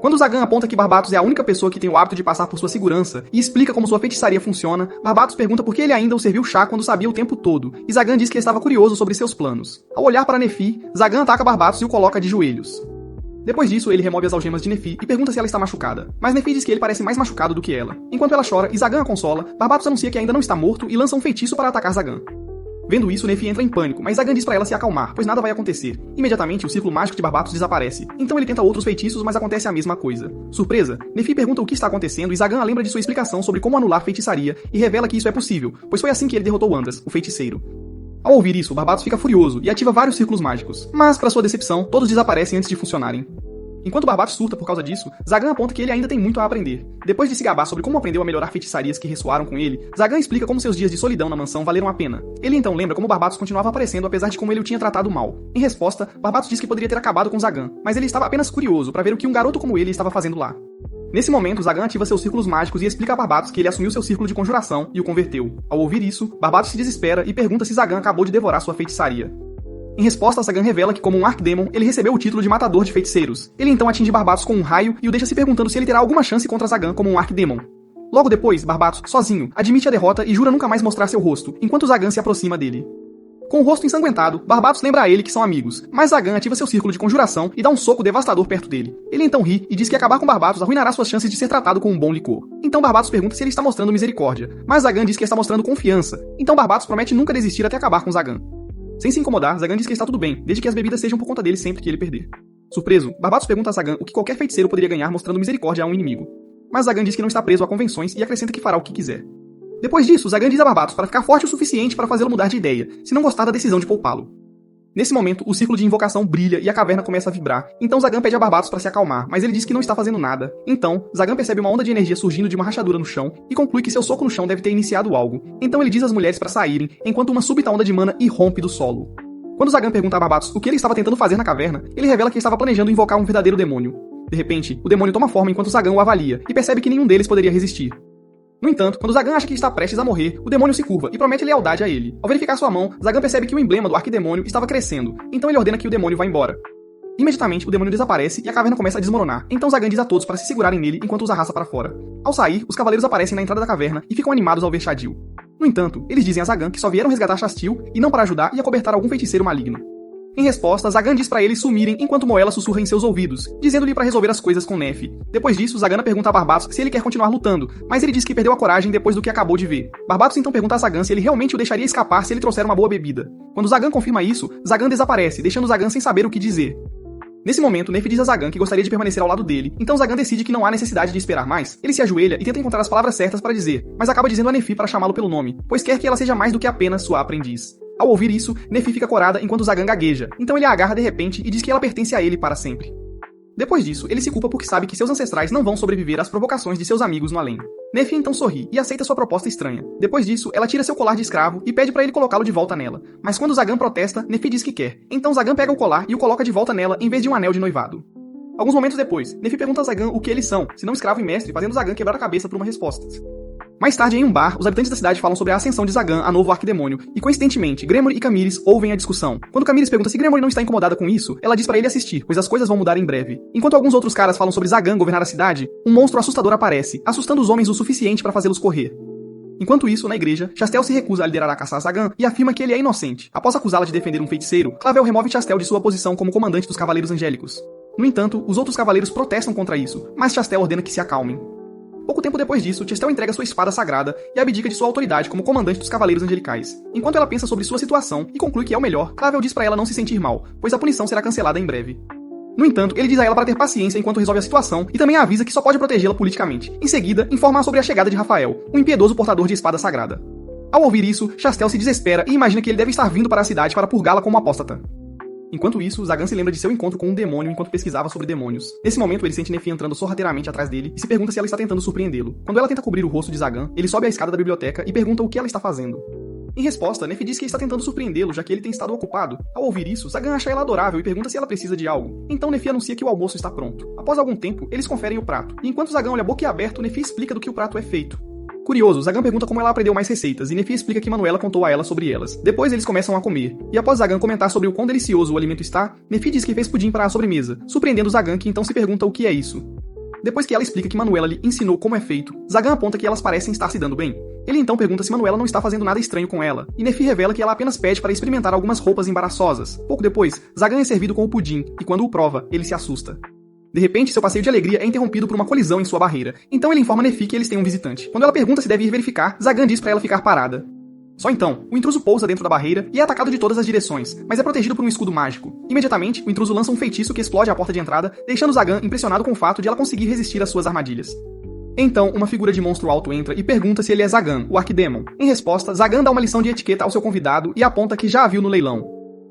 Quando Zagan aponta que Barbatos é a única pessoa que tem o hábito de passar por sua segurança, e explica como sua feitiçaria funciona, Barbatos pergunta por que ele ainda o serviu chá quando sabia o tempo todo, e Zagan diz que estava curioso sobre seus planos. Ao olhar para Nefi, Zagan ataca Barbatos e o coloca de joelhos. Depois disso, ele remove as algemas de Nefi e pergunta se ela está machucada, mas Nefi diz que ele parece mais machucado do que ela. Enquanto ela chora e Zagan a consola, Barbatos anuncia que ainda não está morto e lança um feitiço para atacar Zagan. Vendo isso, Nefi entra em pânico, mas Zagan diz pra ela se acalmar, pois nada vai acontecer. Imediatamente, o círculo mágico de Barbatos desaparece. Então ele tenta outros feitiços, mas acontece a mesma coisa. Surpresa, Nefi pergunta o que está acontecendo e Zagan a lembra de sua explicação sobre como anular feitiçaria e revela que isso é possível, pois foi assim que ele derrotou Andas, o feiticeiro. Ao ouvir isso, Barbatos fica furioso e ativa vários círculos mágicos, mas, para sua decepção, todos desaparecem antes de funcionarem. Enquanto Barbatos surta por causa disso, Zagan aponta que ele ainda tem muito a aprender. Depois de se gabar sobre como aprendeu a melhorar feitiçarias que ressoaram com ele, Zagan explica como seus dias de solidão na mansão valeram a pena. Ele então lembra como Barbatos continuava aparecendo apesar de como ele o tinha tratado mal. Em resposta, Barbatos diz que poderia ter acabado com Zagan, mas ele estava apenas curioso para ver o que um garoto como ele estava fazendo lá. Nesse momento, Zagan ativa seus círculos mágicos e explica a Barbatos que ele assumiu seu círculo de conjuração e o converteu. Ao ouvir isso, Barbatos se desespera e pergunta se Zagan acabou de devorar sua feitiçaria. Em resposta, Zagan revela que, como um Archdemon, ele recebeu o título de Matador de Feiticeiros. Ele então atinge Barbatos com um raio e o deixa se perguntando se ele terá alguma chance contra Zagan como um Archdemon. Logo depois, Barbatos, sozinho, admite a derrota e jura nunca mais mostrar seu rosto, enquanto Zagan se aproxima dele. Com o rosto ensanguentado, Barbatos lembra a ele que são amigos, mas Zagan ativa seu círculo de conjuração e dá um soco devastador perto dele. Ele então ri e diz que acabar com Barbatos arruinará suas chances de ser tratado com um bom licor. Então Barbatos pergunta se ele está mostrando misericórdia, mas Zagan diz que está mostrando confiança. Então Barbatos promete nunca desistir até acabar com Zagan. Sem se incomodar, Zagan diz que está tudo bem, desde que as bebidas sejam por conta dele sempre que ele perder. Surpreso, Barbatos pergunta a Zagan o que qualquer feiticeiro poderia ganhar mostrando misericórdia a um inimigo. Mas Zagan diz que não está preso a convenções e acrescenta que fará o que quiser. Depois disso, Zagan diz a Barbatos para ficar forte o suficiente para fazê-lo mudar de ideia, se não gostar da decisão de poupá-lo. Nesse momento, o círculo de invocação brilha e a caverna começa a vibrar, então Zagan pede a Barbatos para se acalmar, mas ele diz que não está fazendo nada. Então, Zagan percebe uma onda de energia surgindo de uma rachadura no chão e conclui que seu soco no chão deve ter iniciado algo. Então ele diz às mulheres para saírem, enquanto uma súbita onda de mana irrompe do solo. Quando Zagan pergunta a Barbatos o que ele estava tentando fazer na caverna, ele revela que estava planejando invocar um verdadeiro demônio. De repente, o demônio toma forma enquanto Zagan o avalia, e percebe que nenhum deles poderia resistir. No entanto, quando Zagan acha que está prestes a morrer, o demônio se curva e promete lealdade a ele. Ao verificar sua mão, Zagan percebe que o emblema do arquidemônio estava crescendo, então ele ordena que o demônio vá embora. Imediatamente, o demônio desaparece e a caverna começa a desmoronar, então Zagan diz a todos para se segurarem nele enquanto os arrasta para fora. Ao sair, os cavaleiros aparecem na entrada da caverna e ficam animados ao ver Shadil. No entanto, eles dizem a Zagan que só vieram resgatar Shastil e não para ajudar e acobertar algum feiticeiro maligno. Em resposta, Zagan diz pra eles sumirem enquanto Moela sussurra em seus ouvidos, dizendo-lhe pra resolver as coisas com Nefi. Depois disso, Zagan pergunta a Barbatos se ele quer continuar lutando, mas ele diz que perdeu a coragem depois do que acabou de ver. Barbatos então pergunta a Zagan se ele realmente o deixaria escapar se ele trouxer uma boa bebida. Quando Zagan confirma isso, Zagan desaparece, deixando Zagan sem saber o que dizer. Nesse momento, Nefi diz a Zagan que gostaria de permanecer ao lado dele, então Zagan decide que não há necessidade de esperar mais. Ele se ajoelha e tenta encontrar as palavras certas para dizer, mas acaba dizendo a Nefi para chamá-lo pelo nome, pois quer que ela seja mais do que apenas sua aprendiz. Ao ouvir isso, Nefi fica corada enquanto Zagan gagueja, então ele a agarra de repente e diz que ela pertence a ele para sempre. Depois disso, ele se culpa porque sabe que seus ancestrais não vão sobreviver às provocações de seus amigos no além. Nefi então sorri e aceita sua proposta estranha. Depois disso, ela tira seu colar de escravo e pede para ele colocá-lo de volta nela. Mas quando Zagan protesta, Nefi diz que quer. Então Zagan pega o colar e o coloca de volta nela em vez de um anel de noivado. Alguns momentos depois, Nefi pergunta a Zagan o que eles são, se não escravo e mestre, fazendo Zagan quebrar a cabeça por uma resposta. Mais tarde, em um bar, os habitantes da cidade falam sobre a ascensão de Zagan a novo arquidemônio, e coincidentemente, Gremory e Camires ouvem a discussão. Quando Camires pergunta se Gremory não está incomodada com isso, ela diz para ele assistir, pois as coisas vão mudar em breve. Enquanto alguns outros caras falam sobre Zagan governar a cidade, um monstro assustador aparece, assustando os homens o suficiente para fazê-los correr. Enquanto isso, na igreja, Chastel se recusa a liderar a caça a Zagan e afirma que ele é inocente. Após acusá-la de defender um feiticeiro, Clavel remove Chastel de sua posição como comandante dos Cavaleiros Angélicos. No entanto, os outros cavaleiros protestam contra isso, mas Chastel ordena que se acalmem. Pouco tempo depois disso, Chastel entrega sua espada sagrada e abdica de sua autoridade como comandante dos Cavaleiros Angelicais. Enquanto ela pensa sobre sua situação e conclui que é o melhor, Clavel diz pra ela não se sentir mal, pois a punição será cancelada em breve. No entanto, ele diz a ela para ter paciência enquanto resolve a situação e também a avisa que só pode protegê-la politicamente. Em seguida, informa sobre a chegada de Rafael, um impiedoso portador de espada sagrada. Ao ouvir isso, Chastel se desespera e imagina que ele deve estar vindo para a cidade para purgá-la como apóstata. Enquanto isso, Zagan se lembra de seu encontro com um demônio enquanto pesquisava sobre demônios. Nesse momento, ele sente Nefi entrando sorrateiramente atrás dele e se pergunta se ela está tentando surpreendê-lo. Quando ela tenta cobrir o rosto de Zagan, ele sobe a escada da biblioteca e pergunta o que ela está fazendo. Em resposta, Nefi diz que está tentando surpreendê-lo, já que ele tem estado ocupado. Ao ouvir isso, Zagan acha ela adorável e pergunta se ela precisa de algo. Então Nefi anuncia que o almoço está pronto. Após algum tempo, eles conferem o prato. E enquanto Zagan olha boquiaberto, Nefi explica do que o prato é feito. Curioso, Zagan pergunta como ela aprendeu mais receitas, e Nefi explica que Manuela contou a ela sobre elas. Depois eles começam a comer, e após Zagan comentar sobre o quão delicioso o alimento está, Nefi diz que fez pudim para a sobremesa, surpreendendo Zagan, que então se pergunta o que é isso. Depois que ela explica que Manuela lhe ensinou como é feito, Zagan aponta que elas parecem estar se dando bem. Ele então pergunta se Manuela não está fazendo nada estranho com ela, e Nefi revela que ela apenas pede para experimentar algumas roupas embaraçosas. Pouco depois, Zagan é servido com o pudim, e quando o prova, ele se assusta. De repente, seu passeio de alegria é interrompido por uma colisão em sua barreira, então ele informa Nefi que eles têm um visitante. Quando ela pergunta se deve ir verificar, Zagan diz para ela ficar parada. Só então, o intruso pousa dentro da barreira e é atacado de todas as direções, mas é protegido por um escudo mágico. Imediatamente, o intruso lança um feitiço que explode a porta de entrada, deixando Zagan impressionado com o fato de ela conseguir resistir às suas armadilhas. Então, uma figura de monstro alto entra e pergunta se ele é Zagan, o Arquidemon. Em resposta, Zagan dá uma lição de etiqueta ao seu convidado e aponta que já a viu no leilão.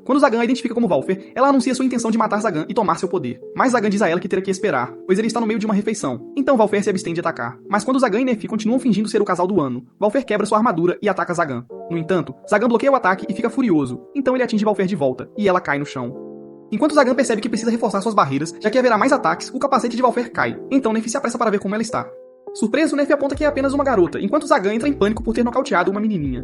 Quando Zagan a identifica como Valfer, ela anuncia sua intenção de matar Zagan e tomar seu poder. Mas Zagan diz a ela que terá que esperar, pois ele está no meio de uma refeição. Então Valfer se abstém de atacar. Mas quando Zagan e Nefi continuam fingindo ser o casal do ano, Valfer quebra sua armadura e ataca Zagan. No entanto, Zagan bloqueia o ataque e fica furioso. Então ele atinge Valfer de volta, e ela cai no chão. Enquanto Zagan percebe que precisa reforçar suas barreiras, já que haverá mais ataques, o capacete de Valfer cai. Então Nefi se apressa para ver como ela está. Surpreso, Nefi aponta que é apenas uma garota, enquanto Zagan entra em pânico por ter nocauteado uma menininha.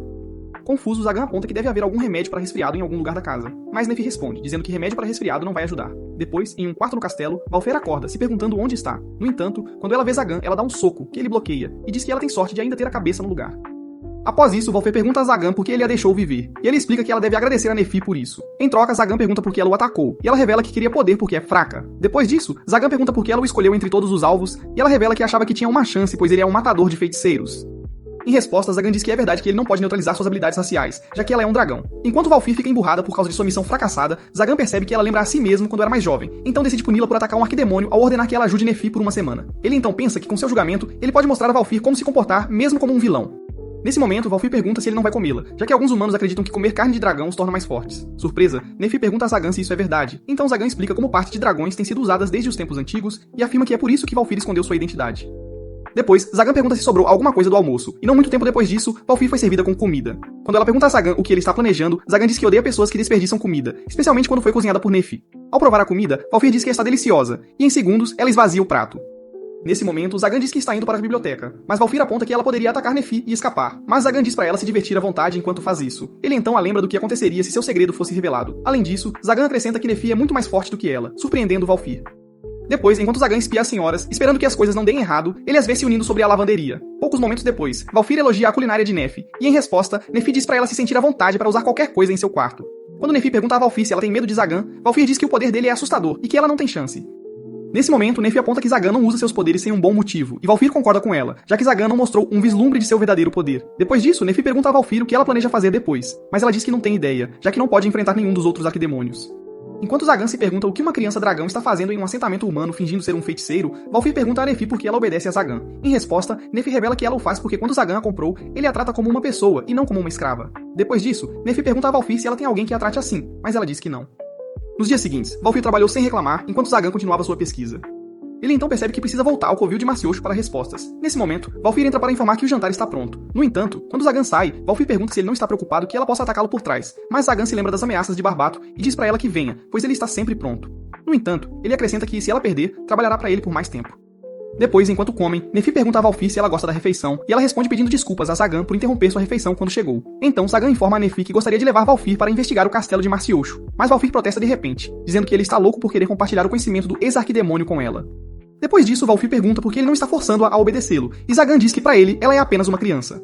Confuso, Zagan aponta que deve haver algum remédio para resfriado em algum lugar da casa. Mas Nefi responde, dizendo que remédio para resfriado não vai ajudar. Depois, em um quarto no castelo, Valfer acorda, se perguntando onde está. No entanto, quando ela vê Zagan, ela dá um soco, que ele bloqueia, e diz que ela tem sorte de ainda ter a cabeça no lugar. Após isso, Valfer pergunta a Zagan por que ele a deixou viver, e ele explica que ela deve agradecer a Nefi por isso. Em troca, Zagan pergunta por que ela o atacou, e ela revela que queria poder porque é fraca. Depois disso, Zagan pergunta por que ela o escolheu entre todos os alvos, e ela revela que achava que tinha uma chance, pois ele é um matador de feiticeiros. Em resposta, Zagan diz que é verdade que ele não pode neutralizar suas habilidades raciais, já que ela é um dragão. Enquanto Valfir fica emburrada por causa de sua missão fracassada, Zagan percebe que ela lembra a si mesmo quando era mais jovem, então decide puni-la por atacar um arquidemônio ao ordenar que ela ajude Nefi por uma semana. Ele então pensa que com seu julgamento, ele pode mostrar a Valfir como se comportar mesmo como um vilão. Nesse momento, Valfir pergunta se ele não vai comê-la, já que alguns humanos acreditam que comer carne de dragão os torna mais fortes. Surpresa, Nefi pergunta a Zagan se isso é verdade, então Zagan explica como partes de dragões têm sido usadas desde os tempos antigos e afirma que é por isso que Valfir escondeu sua identidade. Depois, Zagan pergunta se sobrou alguma coisa do almoço, e não muito tempo depois disso, Valfir foi servida com comida. Quando ela pergunta a Zagan o que ele está planejando, Zagan diz que odeia pessoas que desperdiçam comida, especialmente quando foi cozinhada por Nefi. Ao provar a comida, Valfir diz que está deliciosa, e em segundos, ela esvazia o prato. Nesse momento, Zagan diz que está indo para a biblioteca, mas Valfir aponta que ela poderia atacar Nefi e escapar, mas Zagan diz para ela se divertir à vontade enquanto faz isso. Ele então a lembra do que aconteceria se seu segredo fosse revelado. Além disso, Zagan acrescenta que Nefi é muito mais forte do que ela, surpreendendo Valfir. Depois, enquanto Zagan espia as senhoras, esperando que as coisas não deem errado, ele as vê se unindo sobre a lavanderia. Poucos momentos depois, Valfir elogia a culinária de Nefi, e em resposta, Nefi diz para ela se sentir à vontade para usar qualquer coisa em seu quarto. Quando Nefi pergunta a Valfir se ela tem medo de Zagan, Valfir diz que o poder dele é assustador e que ela não tem chance. Nesse momento, Nefi aponta que Zagan não usa seus poderes sem um bom motivo, e Valfir concorda com ela, já que Zagan não mostrou um vislumbre de seu verdadeiro poder. Depois disso, Nefi pergunta a Valfir o que ela planeja fazer depois, mas ela diz que não tem ideia, já que não pode enfrentar nenhum dos outros arquidemônios. Enquanto Zagan se pergunta o que uma criança dragão está fazendo em um assentamento humano fingindo ser um feiticeiro, Valfir pergunta a Nefi por que ela obedece a Zagan. Em resposta, Nefi revela que ela o faz porque quando Zagan a comprou, ele a trata como uma pessoa e não como uma escrava. Depois disso, Nefi pergunta a Valfir se ela tem alguém que a trate assim, mas ela diz que não. Nos dias seguintes, Valfir trabalhou sem reclamar enquanto Zagan continuava sua pesquisa. Ele então percebe que precisa voltar ao covil de Marciosho para respostas. Nesse momento, Valfir entra para informar que o jantar está pronto. No entanto, quando Zagan sai, Valfir pergunta se ele não está preocupado que ela possa atacá-lo por trás, mas Zagan se lembra das ameaças de Barbato e diz para ela que venha, pois ele está sempre pronto. No entanto, ele acrescenta que, se ela perder, trabalhará para ele por mais tempo. Depois, enquanto comem, Nefi pergunta a Valfir se ela gosta da refeição, e ela responde pedindo desculpas a Zagan por interromper sua refeição quando chegou. Então, Zagan informa a Nefi que gostaria de levar Valfir para investigar o castelo de Marciosho, mas Valfir protesta de repente, dizendo que ele está louco por querer compartilhar o conhecimento do ex-arquidemônio com ela. Depois disso, Valfir pergunta por que ele não está forçando-a a obedecê-lo, e Zagan diz que para ele, ela é apenas uma criança.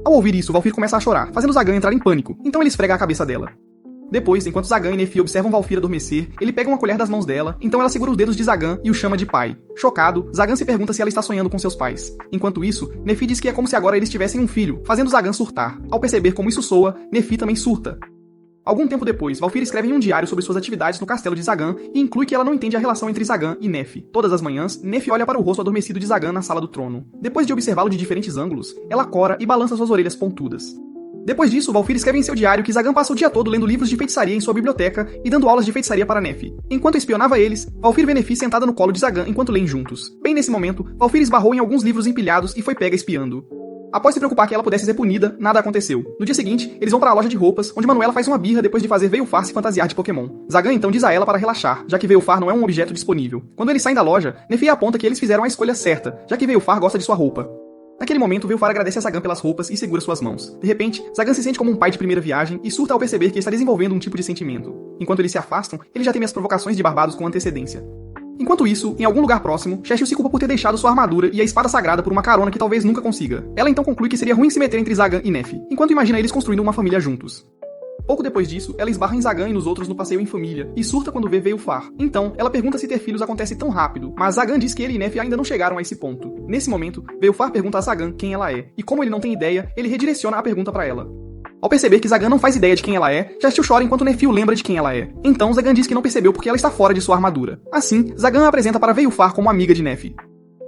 Ao ouvir isso, Valfir começa a chorar, fazendo Zagan entrar em pânico, então ele esfrega a cabeça dela. Depois, enquanto Zagan e Nefi observam Valfir adormecer, ele pega uma colher das mãos dela, então ela segura os dedos de Zagan e o chama de pai. Chocado, Zagan se pergunta se ela está sonhando com seus pais. Enquanto isso, Nefi diz que é como se agora eles tivessem um filho, fazendo Zagan surtar. Ao perceber como isso soa, Nefi também surta. Algum tempo depois, Valfir escreve em um diário sobre suas atividades no castelo de Zagan e inclui que ela não entende a relação entre Zagan e Nefi. Todas as manhãs, Nefi olha para o rosto adormecido de Zagan na sala do trono. Depois de observá-lo de diferentes ângulos, ela cora e balança suas orelhas pontudas. Depois disso, Valfir escreve em seu diário que Zagan passa o dia todo lendo livros de feitiçaria em sua biblioteca e dando aulas de feitiçaria para Nefi. Enquanto espionava eles, Valfir vê Nefi sentada no colo de Zagan enquanto leem juntos. Bem nesse momento, Valfir esbarrou em alguns livros empilhados e foi pega espiando. Após se preocupar que ela pudesse ser punida, nada aconteceu. No dia seguinte, eles vão para a loja de roupas, onde Manuela faz uma birra depois de fazer Veilfar se fantasiar de Pokémon. Zagan então diz a ela para relaxar, já que Veilfar não é um objeto disponível. Quando eles saem da loja, Nefi aponta que eles fizeram a escolha certa, já que Veilfar gosta de sua roupa. Naquele momento, Veilfar agradece a Zagan pelas roupas e segura suas mãos. De repente, Zagan se sente como um pai de primeira viagem e surta ao perceber que está desenvolvendo um tipo de sentimento. Enquanto eles se afastam, ele já teme as provocações de Barbados com antecedência. Enquanto isso, em algum lugar próximo, Chestil se culpa por ter deixado sua armadura e a espada sagrada por uma carona que talvez nunca consiga. Ela então conclui que seria ruim se meter entre Zagan e Nefi, enquanto imagina eles construindo uma família juntos. Pouco depois disso, ela esbarra em Zagan e nos outros no passeio em família, e surta quando vê Veiufar. Então, ela pergunta se ter filhos acontece tão rápido, mas Zagan diz que ele e Nefi ainda não chegaram a esse ponto. Nesse momento, Veiufar pergunta a Zagan quem ela é, e como ele não tem ideia, ele redireciona a pergunta para ela. Ao perceber que Zagan não faz ideia de quem ela é, Chestil chora enquanto Nefi lembra de quem ela é. Então, Zagan diz que não percebeu porque ela está fora de sua armadura. Assim, Zagan a apresenta para Veiufar como amiga de Nefi.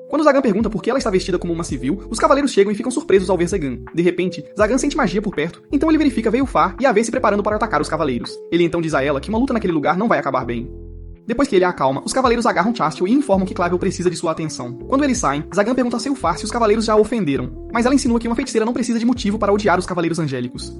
Quando Zagan pergunta por que ela está vestida como uma civil, os cavaleiros chegam e ficam surpresos ao ver Zagan. De repente, Zagan sente magia por perto, então ele verifica Veiufar e a vê se preparando para atacar os cavaleiros. Ele então diz a ela que uma luta naquele lugar não vai acabar bem. Depois que ele a acalma, os cavaleiros agarram Chastil e informam que Clavel precisa de sua atenção. Quando eles saem, Zagan pergunta a Seulfar se os cavaleiros já a ofenderam, mas ela insinua que uma feiticeira não precisa de motivo para odiar os cavaleiros angélicos.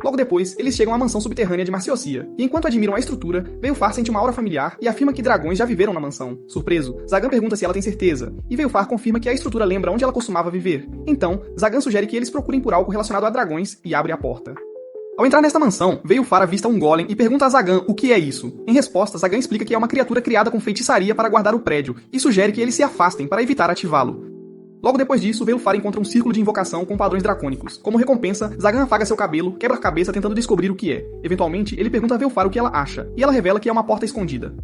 Logo depois, eles chegam à mansão subterrânea de Marciocia, e enquanto admiram a estrutura, Veiufar sente uma aura familiar e afirma que dragões já viveram na mansão. Surpreso, Zagan pergunta se ela tem certeza, e Veiufar confirma que a estrutura lembra onde ela costumava viver. Então, Zagan sugere que eles procurem por algo relacionado a dragões e abre a porta. Ao entrar nesta mansão, Veiufar avista um golem e pergunta a Zagan o que é isso. Em resposta, Zagan explica que é uma criatura criada com feitiçaria para guardar o prédio, e sugere que eles se afastem para evitar ativá-lo. Logo depois disso, Veiufar encontra um círculo de invocação com padrões dracônicos. Como recompensa, Zagan afaga seu cabelo, quebra a cabeça tentando descobrir o que é. Eventualmente, ele pergunta a Veiufar o que ela acha, e ela revela que é uma porta escondida.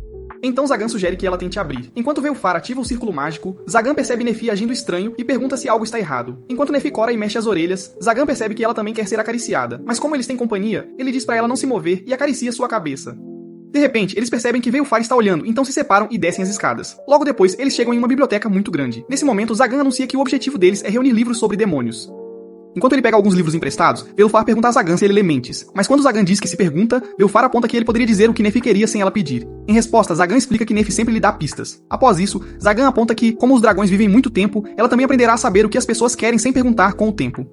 Então Zagan sugere que ela tente abrir. Enquanto Veiufar ativa o círculo mágico, Zagan percebe Nefi agindo estranho e pergunta se algo está errado. Enquanto Nefi cora e mexe as orelhas, Zagan percebe que ela também quer ser acariciada, mas como eles têm companhia, ele diz pra ela não se mover e acaricia sua cabeça. De repente, eles percebem que Veiufar está olhando, então se separam e descem as escadas. Logo depois, eles chegam em uma biblioteca muito grande. Nesse momento, Zagan anuncia que o objetivo deles é reunir livros sobre demônios. Enquanto ele pega alguns livros emprestados, Veiufar pergunta a Zagan se ele lê mentes. Mas quando Zagan diz que se pergunta, Veiufar aponta que ele poderia dizer o que Nefi queria sem ela pedir. Em resposta, Zagan explica que Nefi sempre lhe dá pistas. Após isso, Zagan aponta que, como os dragões vivem muito tempo, ela também aprenderá a saber o que as pessoas querem sem perguntar com o tempo.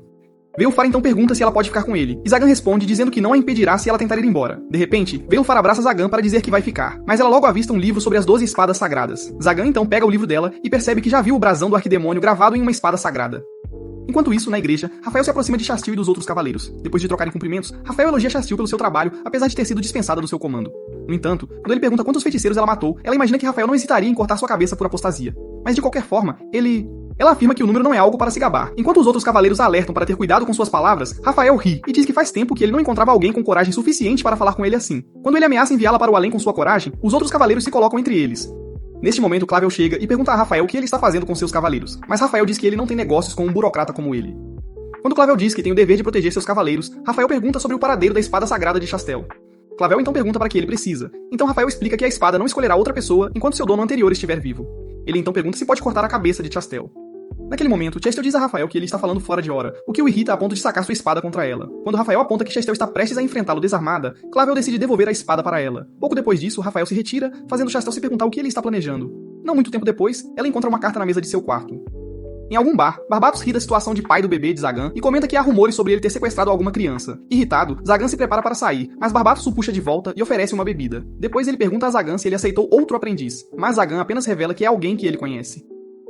Veiufar então pergunta se ela pode ficar com ele, e Zagan responde dizendo que não a impedirá se ela tentar ir embora. De repente, Veiufar abraça Zagan para dizer que vai ficar, mas ela logo avista um livro sobre as 12 espadas sagradas. Zagan então pega o livro dela e percebe que já viu o brasão do arquidemônio gravado em uma espada sagrada. Enquanto isso, na igreja, Rafael se aproxima de Chastil e dos outros cavaleiros. Depois de trocarem cumprimentos, Rafael elogia Chastil pelo seu trabalho, apesar de ter sido dispensada do seu comando. No entanto, quando ele pergunta quantos feiticeiros ela matou, ela imagina que Rafael não hesitaria em cortar sua cabeça por apostasia. Mas de qualquer forma, ela afirma que o número não é algo para se gabar. Enquanto os outros cavaleiros a alertam para ter cuidado com suas palavras, Rafael ri e diz que faz tempo que ele não encontrava alguém com coragem suficiente para falar com ele assim. Quando ele ameaça enviá-la para o além com sua coragem, os outros cavaleiros se colocam entre eles. Neste momento, Clavel chega e pergunta a Rafael o que ele está fazendo com seus cavaleiros, mas Rafael diz que ele não tem negócios com um burocrata como ele. Quando Clavel diz que tem o dever de proteger seus cavaleiros, Rafael pergunta sobre o paradeiro da espada sagrada de Chastel. Clavel então pergunta para que ele precisa. Então Rafael explica que a espada não escolherá outra pessoa enquanto seu dono anterior estiver vivo. Ele então pergunta se pode cortar a cabeça de Chastel. Naquele momento, Chastel diz a Rafael que ele está falando fora de hora, o que o irrita a ponto de sacar sua espada contra ela. Quando Rafael aponta que Chastel está prestes a enfrentá-lo desarmada, Clavel decide devolver a espada para ela. Pouco depois disso, Rafael se retira, fazendo Chastel se perguntar o que ele está planejando. Não muito tempo depois, ela encontra uma carta na mesa de seu quarto. Em algum bar, Barbatos ri da situação de pai do bebê de Zagan e comenta que há rumores sobre ele ter sequestrado alguma criança. Irritado, Zagan se prepara para sair, mas Barbatos o puxa de volta e oferece uma bebida. Depois ele pergunta a Zagan se ele aceitou outro aprendiz, mas Zagan apenas revela que é alguém que ele conhece.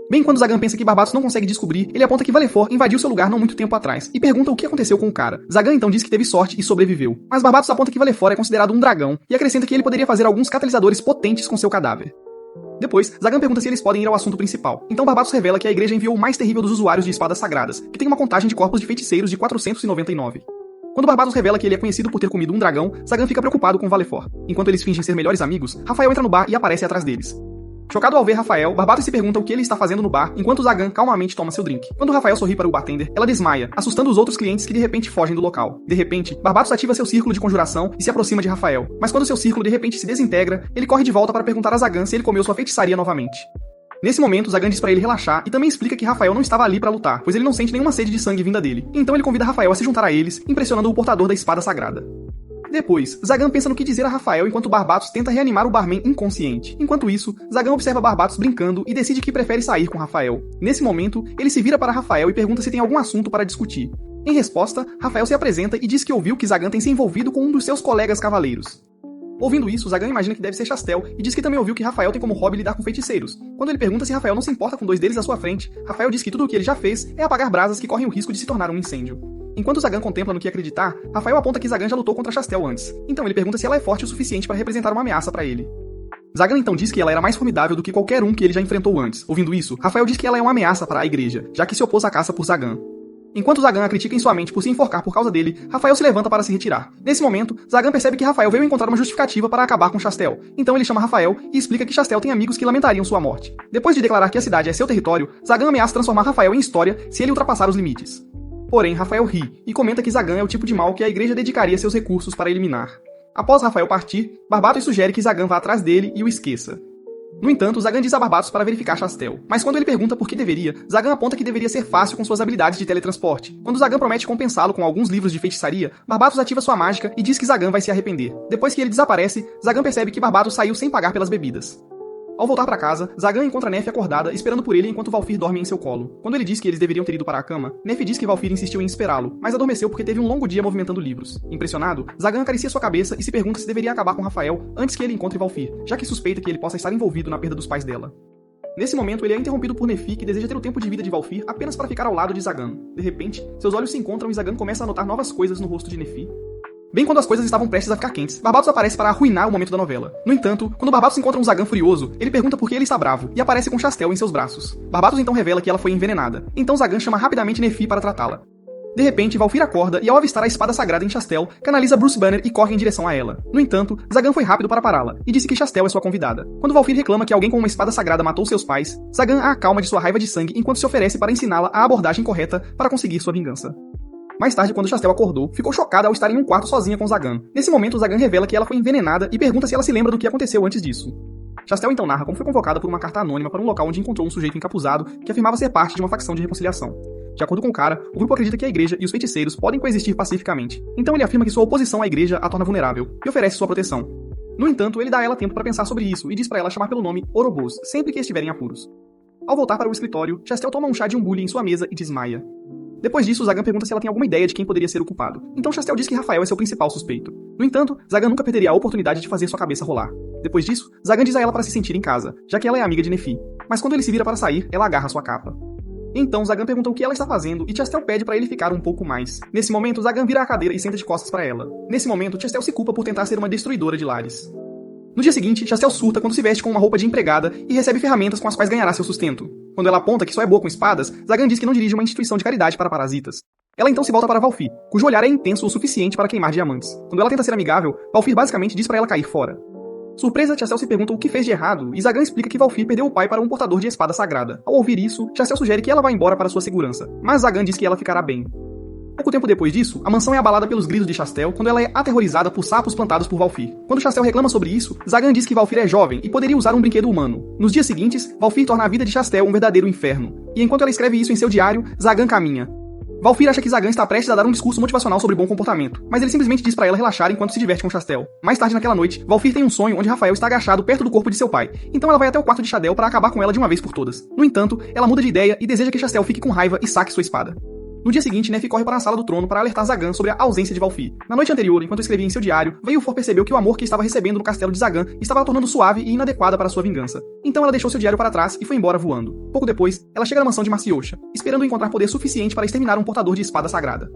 Bem quando Zagan pensa que Barbatos não consegue descobrir, ele aponta que Valefor invadiu seu lugar não muito tempo atrás e pergunta o que aconteceu com o cara. Zagan então diz que teve sorte e sobreviveu, mas Barbatos aponta que Valefor é considerado um dragão e acrescenta que ele poderia fazer alguns catalisadores potentes com seu cadáver. Depois, Zagan pergunta se eles podem ir ao assunto principal. Então Barbatos revela que a igreja enviou o mais terrível dos usuários de espadas sagradas, que tem uma contagem de corpos de feiticeiros de 499. Quando Barbatos revela que ele é conhecido por ter comido um dragão, Zagan fica preocupado com Valefor. Enquanto eles fingem ser melhores amigos, Rafael entra no bar e aparece atrás deles. Chocado ao ver Rafael, Barbatos se pergunta o que ele está fazendo no bar, enquanto Zagan calmamente toma seu drink. Quando Rafael sorri para o bartender, ela desmaia, assustando os outros clientes que de repente fogem do local. De repente, Barbatos ativa seu círculo de conjuração e se aproxima de Rafael. Mas quando seu círculo de repente se desintegra, ele corre de volta para perguntar a Zagan se ele comeu sua feitiçaria novamente. Nesse momento, Zagan diz pra ele relaxar e também explica que Rafael não estava ali para lutar, pois ele não sente nenhuma sede de sangue vinda dele. Então ele convida Rafael a se juntar a eles, impressionando o portador da espada sagrada. Depois, Zagan pensa no que dizer a Rafael enquanto Barbatos tenta reanimar o barman inconsciente. Enquanto isso, Zagan observa Barbatos brincando e decide que prefere sair com Rafael. Nesse momento, ele se vira para Rafael e pergunta se tem algum assunto para discutir. Em resposta, Rafael se apresenta e diz que ouviu que Zagan tem se envolvido com um dos seus colegas cavaleiros. Ouvindo isso, Zagan imagina que deve ser Chastel e diz que também ouviu que Rafael tem como hobby lidar com feiticeiros. Quando ele pergunta se Rafael não se importa com dois deles à sua frente, Rafael diz que tudo o que ele já fez é apagar brasas que correm o risco de se tornar um incêndio. Enquanto Zagan contempla no que acreditar, Rafael aponta que Zagan já lutou contra Chastel antes. Então ele pergunta se ela é forte o suficiente para representar uma ameaça para ele. Zagan então diz que ela era mais formidável do que qualquer um que ele já enfrentou antes. Ouvindo isso, Rafael diz que ela é uma ameaça para a igreja, já que se opôs à caça por Zagan. Enquanto Zagan a critica em sua mente por se enforcar por causa dele, Rafael se levanta para se retirar. Nesse momento, Zagan percebe que Rafael veio encontrar uma justificativa para acabar com Chastel. Então ele chama Rafael e explica que Chastel tem amigos que lamentariam sua morte. Depois de declarar que a cidade é seu território, Zagan ameaça transformar Rafael em história se ele ultrapassar os limites. Porém, Rafael ri e comenta que Zagan é o tipo de mal que a igreja dedicaria seus recursos para eliminar. Após Rafael partir, Barbatos sugere que Zagan vá atrás dele e o esqueça. No entanto, Zagan diz a Barbatos para verificar Chastel. Mas quando ele pergunta por que deveria, Zagan aponta que deveria ser fácil com suas habilidades de teletransporte. Quando Zagan promete compensá-lo com alguns livros de feitiçaria, Barbatos ativa sua mágica e diz que Zagan vai se arrepender. Depois que ele desaparece, Zagan percebe que Barbatos saiu sem pagar pelas bebidas. Ao voltar para casa, Zagan encontra Nefe acordada, esperando por ele enquanto Valfir dorme em seu colo. Quando ele diz que eles deveriam ter ido para a cama, Nefe diz que Valfir insistiu em esperá-lo, mas adormeceu porque teve um longo dia movimentando livros. Impressionado, Zagan acaricia sua cabeça e se pergunta se deveria acabar com Rafael antes que ele encontre Valfir, já que suspeita que ele possa estar envolvido na perda dos pais dela. Nesse momento, ele é interrompido por Nefi, que deseja ter o tempo de vida de Valfir apenas para ficar ao lado de Zagan. De repente, seus olhos se encontram e Zagan começa a notar novas coisas no rosto de Nefi. Bem quando as coisas estavam prestes a ficar quentes, Barbatos aparece para arruinar o momento da novela. No entanto, quando Barbatos encontra um Zagan furioso, ele pergunta por que ele está bravo, e aparece com Chastel em seus braços. Barbatos então revela que ela foi envenenada, então Zagan chama rapidamente Nefi para tratá-la. De repente, Valfir acorda e ao avistar a espada sagrada em Chastel, canaliza Bruce Banner e corre em direção a ela. No entanto, Zagan foi rápido para pará-la, e disse que Chastel é sua convidada. Quando Valfir reclama que alguém com uma espada sagrada matou seus pais, Zagan a acalma de sua raiva de sangue enquanto se oferece para ensiná-la a abordagem correta para conseguir sua vingança. Mais tarde, quando Chastel acordou, ficou chocada ao estar em um quarto sozinha com Zagan. Nesse momento, Zagan revela que ela foi envenenada e pergunta se ela se lembra do que aconteceu antes disso. Chastel então narra como foi convocada por uma carta anônima para um local onde encontrou um sujeito encapuzado que afirmava ser parte de uma facção de reconciliação. De acordo com o cara, o grupo acredita que a igreja e os feiticeiros podem coexistir pacificamente. Então ele afirma que sua oposição à igreja a torna vulnerável e oferece sua proteção. No entanto, ele dá a ela tempo para pensar sobre isso e diz para ela chamar pelo nome Ouroboros sempre que estiverem em apuros. Ao voltar para o escritório, Chastel toma um chá de umbule em sua mesa e desmaia. Depois disso, Zagan pergunta se ela tem alguma ideia de quem poderia ser o culpado. Então Chastel diz que Rafael é seu principal suspeito. No entanto, Zagan nunca perderia a oportunidade de fazer sua cabeça rolar. Depois disso, Zagan diz a ela para se sentir em casa, já que ela é amiga de Nefi. Mas quando ele se vira para sair, ela agarra sua capa. Então Zagan pergunta o que ela está fazendo e Chastel pede para ele ficar um pouco mais. Nesse momento, Zagan vira a cadeira e senta de costas para ela. Nesse momento, Chastel se culpa por tentar ser uma destruidora de lares. No dia seguinte, Chastel surta quando se veste com uma roupa de empregada e recebe ferramentas com as quais ganhará seu sustento. Quando ela aponta que só é boa com espadas, Zagan diz que não dirige uma instituição de caridade para parasitas. Ela então se volta para Valfir, cujo olhar é intenso o suficiente para queimar diamantes. Quando ela tenta ser amigável, Valfir basicamente diz para ela cair fora. Surpresa, Chastel se pergunta o que fez de errado e Zagan explica que Valfir perdeu o pai para um portador de espada sagrada. Ao ouvir isso, Chastel sugere que ela vá embora para sua segurança, mas Zagan diz que ela ficará bem. Pouco tempo depois disso, a mansão é abalada pelos gritos de Chastel quando ela é aterrorizada por sapos plantados por Valfir. Quando Chastel reclama sobre isso, Zagan diz que Valfir é jovem e poderia usar um brinquedo humano. Nos dias seguintes, Valfir torna a vida de Chastel um verdadeiro inferno. E enquanto ela escreve isso em seu diário, Zagan caminha. Valfir acha que Zagan está prestes a dar um discurso motivacional sobre bom comportamento, mas ele simplesmente diz para ela relaxar enquanto se diverte com Chastel. Mais tarde naquela noite, Valfir tem um sonho onde Rafael está agachado perto do corpo de seu pai, então ela vai até o quarto de Chastel para acabar com ela de uma vez por todas. No entanto, ela muda de ideia e deseja que Chastel fique com raiva e saque sua espada. No dia seguinte, Nefe corre para a sala do trono para alertar Zagan sobre a ausência de Valfir. Na noite anterior, enquanto escrevia em seu diário, Veiufor percebeu que o amor que estava recebendo no castelo de Zagan estava a tornando suave e inadequada para sua vingança. Então ela deixou seu diário para trás e foi embora voando. Pouco depois, ela chega na mansão de Marciosha, esperando encontrar poder suficiente para exterminar um portador de espada sagrada.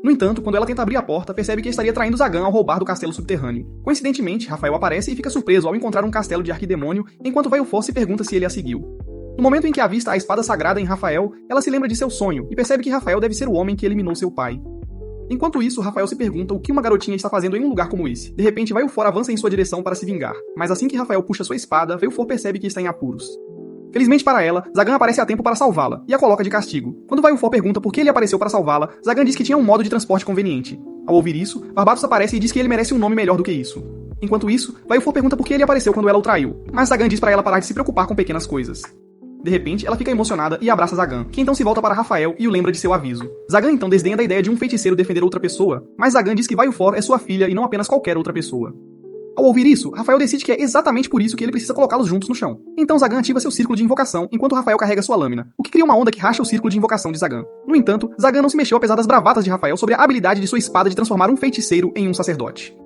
No entanto, quando ela tenta abrir a porta, percebe que estaria traindo Zagan ao roubar do castelo subterrâneo. Coincidentemente, Rafael aparece e fica surpreso ao encontrar um castelo de arquidemônio, enquanto Veiufor se pergunta se ele a seguiu. No momento em que avista a espada sagrada em Rafael, ela se lembra de seu sonho e percebe que Rafael deve ser o homem que eliminou seu pai. Enquanto isso, Rafael se pergunta o que uma garotinha está fazendo em um lugar como esse. De repente, Veiufor avança em sua direção para se vingar, mas assim que Rafael puxa sua espada, Veiufor percebe que está em apuros. Felizmente para ela, Zagan aparece a tempo para salvá-la e a coloca de castigo. Quando Veiufor pergunta por que ele apareceu para salvá-la, Zagan diz que tinha um modo de transporte conveniente. Ao ouvir isso, Barbatos aparece e diz que ele merece um nome melhor do que isso. Enquanto isso, Veiufor pergunta por que ele apareceu quando ela o traiu, mas Zagan diz para ela parar de se preocupar com pequenas coisas. De repente, ela fica emocionada e abraça Zagan, que então se volta para Rafael e o lembra de seu aviso. Zagan então desdenha da ideia de um feiticeiro defender outra pessoa, mas Zagan diz que Veiufor é sua filha e não apenas qualquer outra pessoa. Ao ouvir isso, Rafael decide que é exatamente por isso que ele precisa colocá-los juntos no chão. Então Zagan ativa seu círculo de invocação, enquanto Rafael carrega sua lâmina, o que cria uma onda que racha o círculo de invocação de Zagan. No entanto, Zagan não se mexeu apesar das bravatas de Rafael sobre a habilidade de sua espada de transformar um feiticeiro em um sacerdote.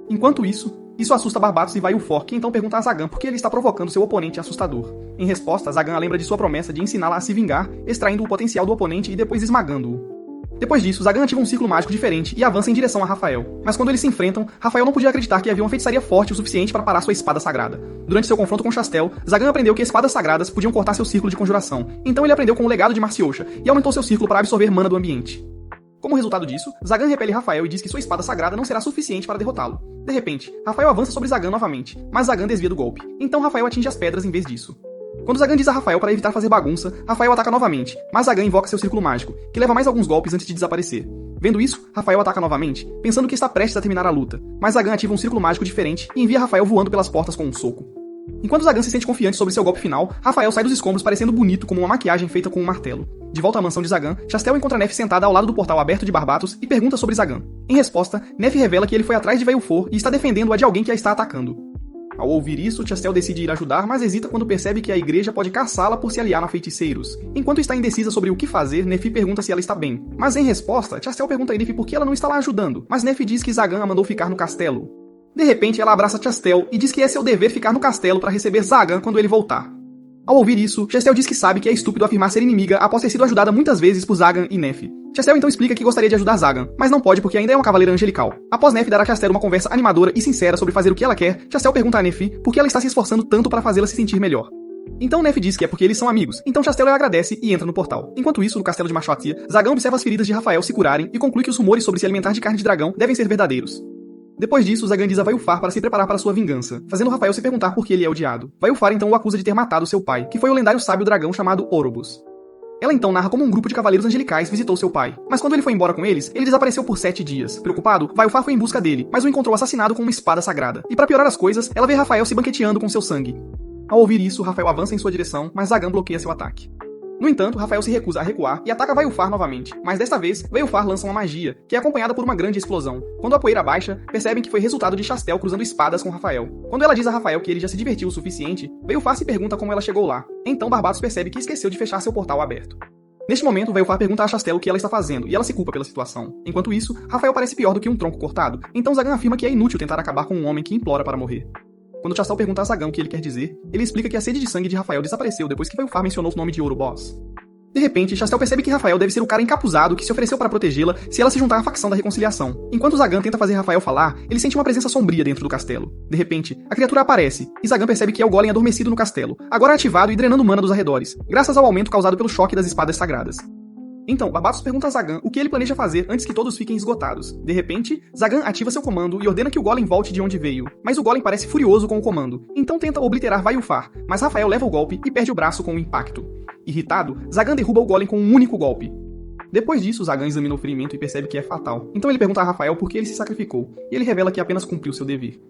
Enquanto isso assusta Barbatos e Veiufor, que então pergunta a Zagan por que ele está provocando seu oponente assustador. Em resposta, Zagan lembra de sua promessa de ensiná-la a se vingar, extraindo o potencial do oponente e depois esmagando-o. Depois disso, Zagan ativa um círculo mágico diferente e avança em direção a Rafael. Mas quando eles se enfrentam, Rafael não podia acreditar que havia uma feitiçaria forte o suficiente para parar sua espada sagrada. Durante seu confronto com Chastel, Zagan aprendeu que espadas sagradas podiam cortar seu círculo de conjuração. Então ele aprendeu com o legado de Marciosha e aumentou seu círculo para absorver mana do ambiente. Como resultado disso, Zagan repele Rafael e diz que sua espada sagrada não será suficiente para derrotá-lo. De repente, Rafael avança sobre Zagan novamente, mas Zagan desvia do golpe. Então Rafael atinge as pedras em vez disso. Quando Zagan diz a Rafael para evitar fazer bagunça, Rafael ataca novamente, mas Zagan invoca seu círculo mágico, que leva mais alguns golpes antes de desaparecer. Vendo isso, Rafael ataca novamente, pensando que está prestes a terminar a luta, mas Zagan ativa um círculo mágico diferente e envia Rafael voando pelas portas com um soco. Enquanto Zagan se sente confiante sobre seu golpe final, Rafael sai dos escombros parecendo bonito como uma maquiagem feita com um martelo. De volta à mansão de Zagan, Chastel encontra Nef sentada ao lado do portal aberto de Barbatos e pergunta sobre Zagan. Em resposta, Nef revela que ele foi atrás de Veiufor e está defendendo-a de alguém que a está atacando. Ao ouvir isso, Chastel decide ir ajudar, mas hesita quando percebe que a igreja pode caçá-la por se aliar a feiticeiros. Enquanto está indecisa sobre o que fazer, Nef pergunta se ela está bem. Mas em resposta, Chastel pergunta a Nef por que ela não está lá ajudando, mas Nef diz que Zagan a mandou ficar no castelo. De repente, ela abraça Chastel e diz que é seu dever ficar no castelo para receber Zagan quando ele voltar. Ao ouvir isso, Chastel diz que sabe que é estúpido afirmar ser inimiga após ter sido ajudada muitas vezes por Zagan e Nef. Chastel então explica que gostaria de ajudar Zagan, mas não pode porque ainda é uma cavaleira angelical. Após Nef dar a Chastel uma conversa animadora e sincera sobre fazer o que ela quer, Chastel pergunta a Nef por que ela está se esforçando tanto para fazê-la se sentir melhor. Então Nef diz que é porque eles são amigos, então Chastel agradece e entra no portal. Enquanto isso, no castelo de Machoatia, Zagan observa as feridas de Rafael se curarem e conclui que os rumores sobre se alimentar de carne de dragão devem ser verdadeiros. Depois disso, Zagan diz a Veiufor para se preparar para sua vingança, fazendo Rafael se perguntar por que ele é odiado. Veiufor então o acusa de ter matado seu pai, que foi o lendário sábio dragão chamado Orobus. Ela então narra como um grupo de cavaleiros angelicais visitou seu pai, mas quando ele foi embora com eles, ele desapareceu por 7 dias. Preocupado, Veiufor foi em busca dele, mas o encontrou assassinado com uma espada sagrada. E para piorar as coisas, ela vê Rafael se banqueteando com seu sangue. Ao ouvir isso, Rafael avança em sua direção, mas Zagan bloqueia seu ataque. No entanto, Rafael se recusa a recuar e ataca Veiufor novamente, mas desta vez, Veiufor lança uma magia, que é acompanhada por uma grande explosão. Quando a poeira baixa, percebem que foi resultado de Chastel cruzando espadas com Rafael. Quando ela diz a Rafael que ele já se divertiu o suficiente, Veiufor se pergunta como ela chegou lá. Então Barbatos percebe que esqueceu de fechar seu portal aberto. Neste momento, Veiufor pergunta a Chastel o que ela está fazendo, e ela se culpa pela situação. Enquanto isso, Rafael parece pior do que um tronco cortado, então Zagan afirma que é inútil tentar acabar com um homem que implora para morrer. Quando Chastel pergunta a Zagan o que ele quer dizer, ele explica que a sede de sangue de Rafael desapareceu depois que Veiufor mencionou o nome de Ouroboros. De repente, Chastel percebe que Rafael deve ser o cara encapuzado que se ofereceu para protegê-la se ela se juntar à facção da reconciliação. Enquanto Zagan tenta fazer Rafael falar, ele sente uma presença sombria dentro do castelo. De repente, a criatura aparece, e Zagan percebe que é o golem adormecido no castelo, agora ativado e drenando mana dos arredores, graças ao aumento causado pelo choque das espadas sagradas. Então, Barbatos pergunta a Zagan o que ele planeja fazer antes que todos fiquem esgotados. De repente, Zagan ativa seu comando e ordena que o golem volte de onde veio, mas o golem parece furioso com o comando, então tenta obliterar Veiufor, mas Rafael leva o golpe e perde o braço com o impacto. Irritado, Zagan derruba o golem com um único golpe. Depois disso, Zagan examina o ferimento e percebe que é fatal, então ele pergunta a Rafael por que ele se sacrificou, e ele revela que apenas cumpriu seu dever.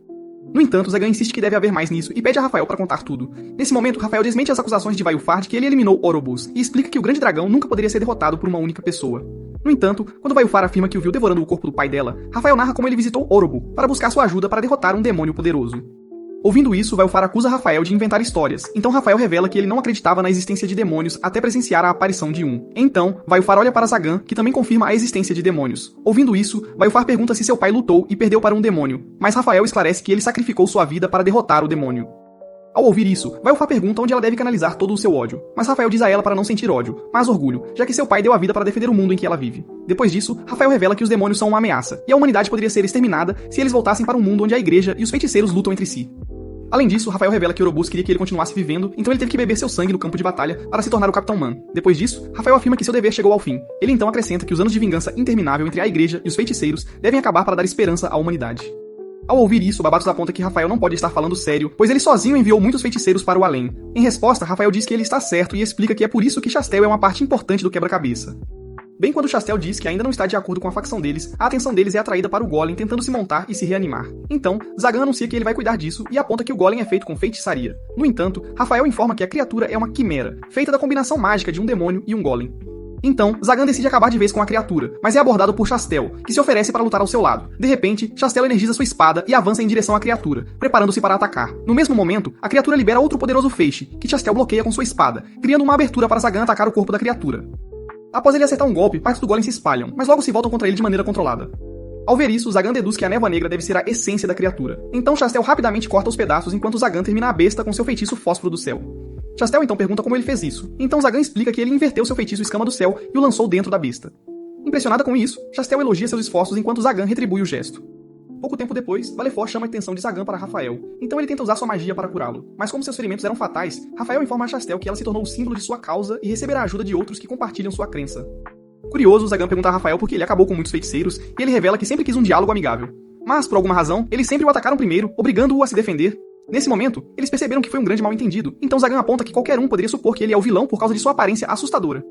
No entanto, Zagan insiste que deve haver mais nisso e pede a Rafael para contar tudo. Nesse momento, Rafael desmente as acusações de Veiufor de que ele eliminou Orobus e explica que o grande dragão nunca poderia ser derrotado por uma única pessoa. No entanto, quando Veiufor afirma que o viu devorando o corpo do pai dela, Rafael narra como ele visitou Orobu para buscar sua ajuda para derrotar um demônio poderoso. Ouvindo isso, Veiufor acusa Rafael de inventar histórias, então Rafael revela que ele não acreditava na existência de demônios até presenciar a aparição de um. Então, Veiufor olha para Zagan, que também confirma a existência de demônios. Ouvindo isso, Veiufor pergunta se seu pai lutou e perdeu para um demônio, mas Rafael esclarece que ele sacrificou sua vida para derrotar o demônio. Ao ouvir isso, Veiufor pergunta onde ela deve canalizar todo o seu ódio, mas Rafael diz a ela para não sentir ódio, mas orgulho, já que seu pai deu a vida para defender o mundo em que ela vive. Depois disso, Rafael revela que os demônios são uma ameaça, e a humanidade poderia ser exterminada se eles voltassem para um mundo onde a igreja e os feiticeiros lutam entre si. Além disso, Rafael revela que Orobus queria que ele continuasse vivendo, então ele teve que beber seu sangue no campo de batalha para se tornar o Capitão Man. Depois disso, Rafael afirma que seu dever chegou ao fim. Ele então acrescenta que os anos de vingança interminável entre a igreja e os feiticeiros devem acabar para dar esperança à humanidade. Ao ouvir isso, Barbatos aponta que Rafael não pode estar falando sério, pois ele sozinho enviou muitos feiticeiros para o além. Em resposta, Rafael diz que ele está certo e explica que é por isso que Chastel é uma parte importante do quebra-cabeça. Bem quando Chastel diz que ainda não está de acordo com a facção deles, a atenção deles é atraída para o golem tentando se montar e se reanimar. Então, Zagan anuncia que ele vai cuidar disso e aponta que o golem é feito com feitiçaria. No entanto, Rafael informa que a criatura é uma quimera, feita da combinação mágica de um demônio e um golem. Então, Zagan decide acabar de vez com a criatura, mas é abordado por Chastel, que se oferece para lutar ao seu lado. De repente, Chastel energiza sua espada e avança em direção à criatura, preparando-se para atacar. No mesmo momento, a criatura libera outro poderoso feixe, que Chastel bloqueia com sua espada, criando uma abertura para Zagan atacar o corpo da criatura. Após ele acertar um golpe, partes do golem se espalham, mas logo se voltam contra ele de maneira controlada. Ao ver isso, Zagan deduz que a névoa negra deve ser a essência da criatura. Então Chastel rapidamente corta os pedaços enquanto Zagan termina a besta com seu feitiço Fósforo do Céu. Chastel então pergunta como ele fez isso. Então Zagan explica que ele inverteu seu feitiço Escama do Céu e o lançou dentro da besta. Impressionada com isso, Chastel elogia seus esforços enquanto Zagan retribui o gesto. Pouco tempo depois, Vallefort chama a atenção de Zagan para Rafael, então ele tenta usar sua magia para curá-lo. Mas como seus ferimentos eram fatais, Rafael informa a Chastel que ela se tornou o símbolo de sua causa e receberá a ajuda de outros que compartilham sua crença. Curioso, Zagan pergunta a Rafael por que ele acabou com muitos feiticeiros, e ele revela que sempre quis um diálogo amigável. Mas, por alguma razão, eles sempre o atacaram primeiro, obrigando-o a se defender. Nesse momento, eles perceberam que foi um grande mal-entendido, então Zagan aponta que qualquer um poderia supor que ele é o vilão por causa de sua aparência assustadora.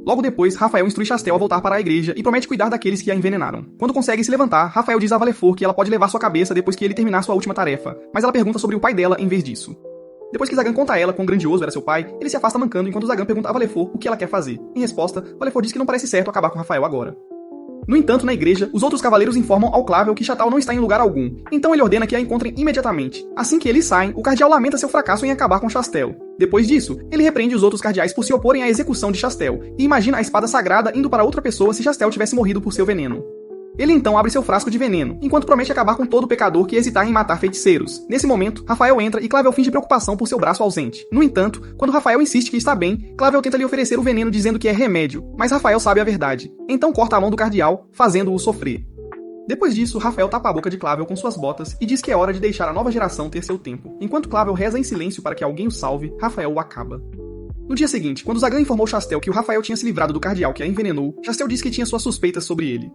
Logo depois, Rafael instrui Chastel a voltar para a igreja e promete cuidar daqueles que a envenenaram. Quando consegue se levantar, Rafael diz a Vallefort que ela pode levar sua cabeça depois que ele terminar sua última tarefa, mas ela pergunta sobre o pai dela em vez disso. Depois que Zagan conta a ela quão grandioso era seu pai, ele se afasta mancando enquanto Zagan pergunta a Vallefort o que ela quer fazer. Em resposta, Vallefort diz que não parece certo acabar com Rafael agora. No entanto, na igreja, os outros cavaleiros informam ao Clavel que Chatal não está em lugar algum, então ele ordena que a encontrem imediatamente. Assim que eles saem, o cardeal lamenta seu fracasso em acabar com Chastel. Depois disso, ele repreende os outros cardeais por se oporem à execução de Chastel, e imagina a espada sagrada indo para outra pessoa se Chastel tivesse morrido por seu veneno. Ele então abre seu frasco de veneno, enquanto promete acabar com todo pecador que hesitar em matar feiticeiros. Nesse momento, Rafael entra e Clavel finge preocupação por seu braço ausente. No entanto, quando Rafael insiste que está bem, Clavel tenta lhe oferecer o veneno dizendo que é remédio, mas Rafael sabe a verdade. Então corta a mão do cardeal, fazendo-o sofrer. Depois disso, Rafael tapa a boca de Clavel com suas botas e diz que é hora de deixar a nova geração ter seu tempo. Enquanto Clavel reza em silêncio para que alguém o salve, Rafael o acaba. No dia seguinte, quando Zagan informou Chastel que o Rafael tinha se livrado do cardeal que a envenenou, Chastel disse que tinha suas suspeitas sobre ele.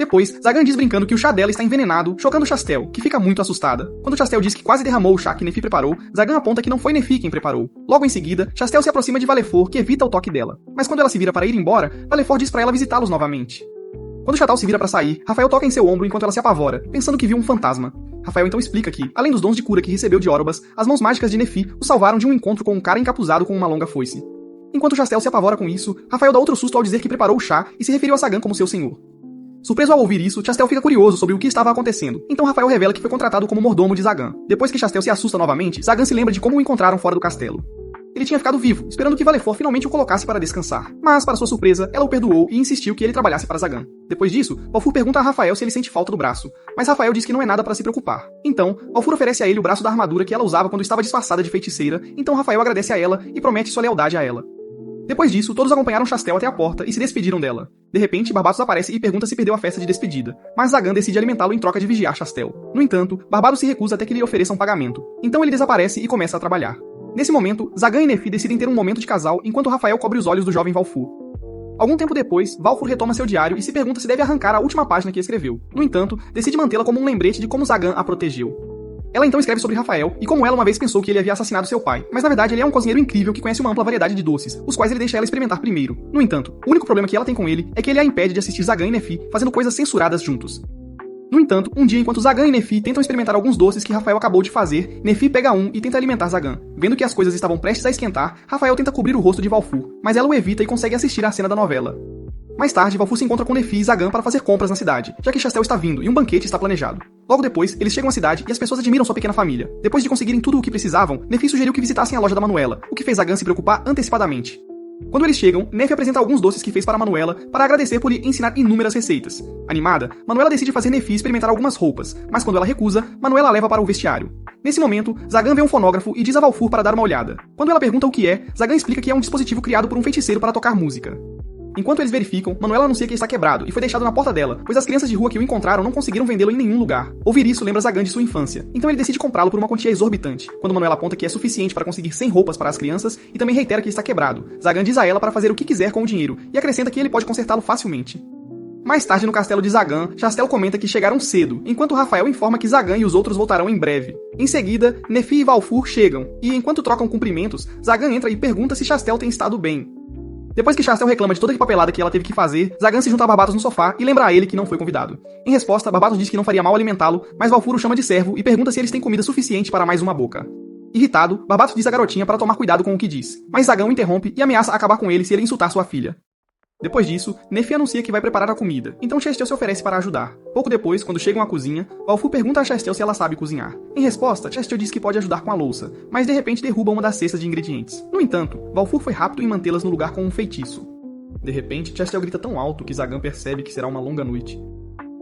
Depois, Zagan diz brincando que o chá dela está envenenado, chocando Chastel, que fica muito assustada. Quando Chastel diz que quase derramou o chá que Nefi preparou, Zagan aponta que não foi Nefi quem preparou. Logo em seguida, Chastel se aproxima de Vallefort, que evita o toque dela. Mas quando ela se vira para ir embora, Vallefort diz para ela visitá-los novamente. Quando Chatal se vira para sair, Rafael toca em seu ombro enquanto ela se apavora, pensando que viu um fantasma. Rafael então explica que, além dos dons de cura que recebeu de Orobas, as mãos mágicas de Nefi o salvaram de um encontro com um cara encapuzado com uma longa foice. Enquanto Chastel se apavora com isso, Rafael dá outro susto ao dizer que preparou o chá e se referiu a Zagan como seu senhor. Surpreso ao ouvir isso, Chastel fica curioso sobre o que estava acontecendo, então Rafael revela que foi contratado como mordomo de Zagan. Depois que Chastel se assusta novamente, Zagan se lembra de como o encontraram fora do castelo. Ele tinha ficado vivo, esperando que Vallefort finalmente o colocasse para descansar. Mas, para sua surpresa, ela o perdoou e insistiu que ele trabalhasse para Zagan. Depois disso, Balfur pergunta a Rafael se ele sente falta do braço, mas Rafael diz que não é nada para se preocupar. Então, Balfur oferece a ele o braço da armadura que ela usava quando estava disfarçada de feiticeira, então Rafael agradece a ela e promete sua lealdade a ela. Depois disso, todos acompanharam Chastel até a porta e se despediram dela. De repente, Barbatos aparece e pergunta se perdeu a festa de despedida, mas Zagan decide alimentá-lo em troca de vigiar Chastel. No entanto, Barbados se recusa até que lhe ofereçam pagamento. Então ele desaparece e começa a trabalhar. Nesse momento, Zagan e Nefi decidem ter um momento de casal enquanto Rafael cobre os olhos do jovem Valfur. Algum tempo depois, Valfur retoma seu diário e se pergunta se deve arrancar a última página que escreveu. No entanto, decide mantê-la como um lembrete de como Zagan a protegeu. Ela então escreve sobre Rafael e como ela uma vez pensou que ele havia assassinado seu pai, mas na verdade ele é um cozinheiro incrível que conhece uma ampla variedade de doces, os quais ele deixa ela experimentar primeiro. No entanto, o único problema que ela tem com ele é que ele a impede de assistir Zagan e Nefi fazendo coisas censuradas juntos. No entanto, um dia enquanto Zagan e Nefi tentam experimentar alguns doces que Rafael acabou de fazer, Nefi pega um e tenta alimentar Zagan. Vendo que as coisas estavam prestes a esquentar, Rafael tenta cobrir o rosto de Valfur, mas ela o evita e consegue assistir à cena da novela. Mais tarde, Valfur se encontra com Nefi e Zagan para fazer compras na cidade, já que Chastel está vindo e um banquete está planejado. Logo depois, eles chegam à cidade e as pessoas admiram sua pequena família. Depois de conseguirem tudo o que precisavam, Nefi sugeriu que visitassem a loja da Manuela, o que fez Zagan se preocupar antecipadamente. Quando eles chegam, Nefi apresenta alguns doces que fez para Manuela para agradecer por lhe ensinar inúmeras receitas. Animada, Manuela decide fazer Nefi experimentar algumas roupas, mas quando ela recusa, Manuela a leva para o vestiário. Nesse momento, Zagan vê um fonógrafo e diz a Valfur para dar uma olhada. Quando ela pergunta o que é, Zagan explica que é um dispositivo criado por um feiticeiro para tocar música. Enquanto eles verificam, Manuela anuncia que está quebrado e foi deixado na porta dela, pois as crianças de rua que o encontraram não conseguiram vendê-lo em nenhum lugar. Ouvir isso lembra Zagan de sua infância, então ele decide comprá-lo por uma quantia exorbitante. Quando Manuela aponta que é suficiente para conseguir 100 roupas para as crianças e também reitera que está quebrado, Zagan diz a ela para fazer o que quiser com o dinheiro e acrescenta que ele pode consertá-lo facilmente. Mais tarde no castelo de Zagan, Chastel comenta que chegaram cedo, enquanto Rafael informa que Zagan e os outros voltarão em breve. Em seguida, Nefi e Valfur chegam, e enquanto trocam cumprimentos, Zagan entra e pergunta se Chastel tem estado bem. Depois que Chastel reclama de toda a papelada que ela teve que fazer, Zagan se junta a Barbatos no sofá e lembra a ele que não foi convidado. Em resposta, Barbatos diz que não faria mal alimentá-lo, mas Valfur o chama de servo e pergunta se eles têm comida suficiente para mais uma boca. Irritado, Barbatos diz à garotinha para tomar cuidado com o que diz, mas Zagan o interrompe e ameaça acabar com ele se ele insultar sua filha. Depois disso, Nefi anuncia que vai preparar a comida, então Chastel se oferece para ajudar. Pouco depois, quando chegam à cozinha, Valfur pergunta a Chastel se ela sabe cozinhar. Em resposta, Chastel diz que pode ajudar com a louça, mas de repente derruba uma das cestas de ingredientes. No entanto, Valfur foi rápido em mantê-las no lugar com um feitiço. De repente, Chastel grita tão alto que Zagan percebe que será uma longa noite.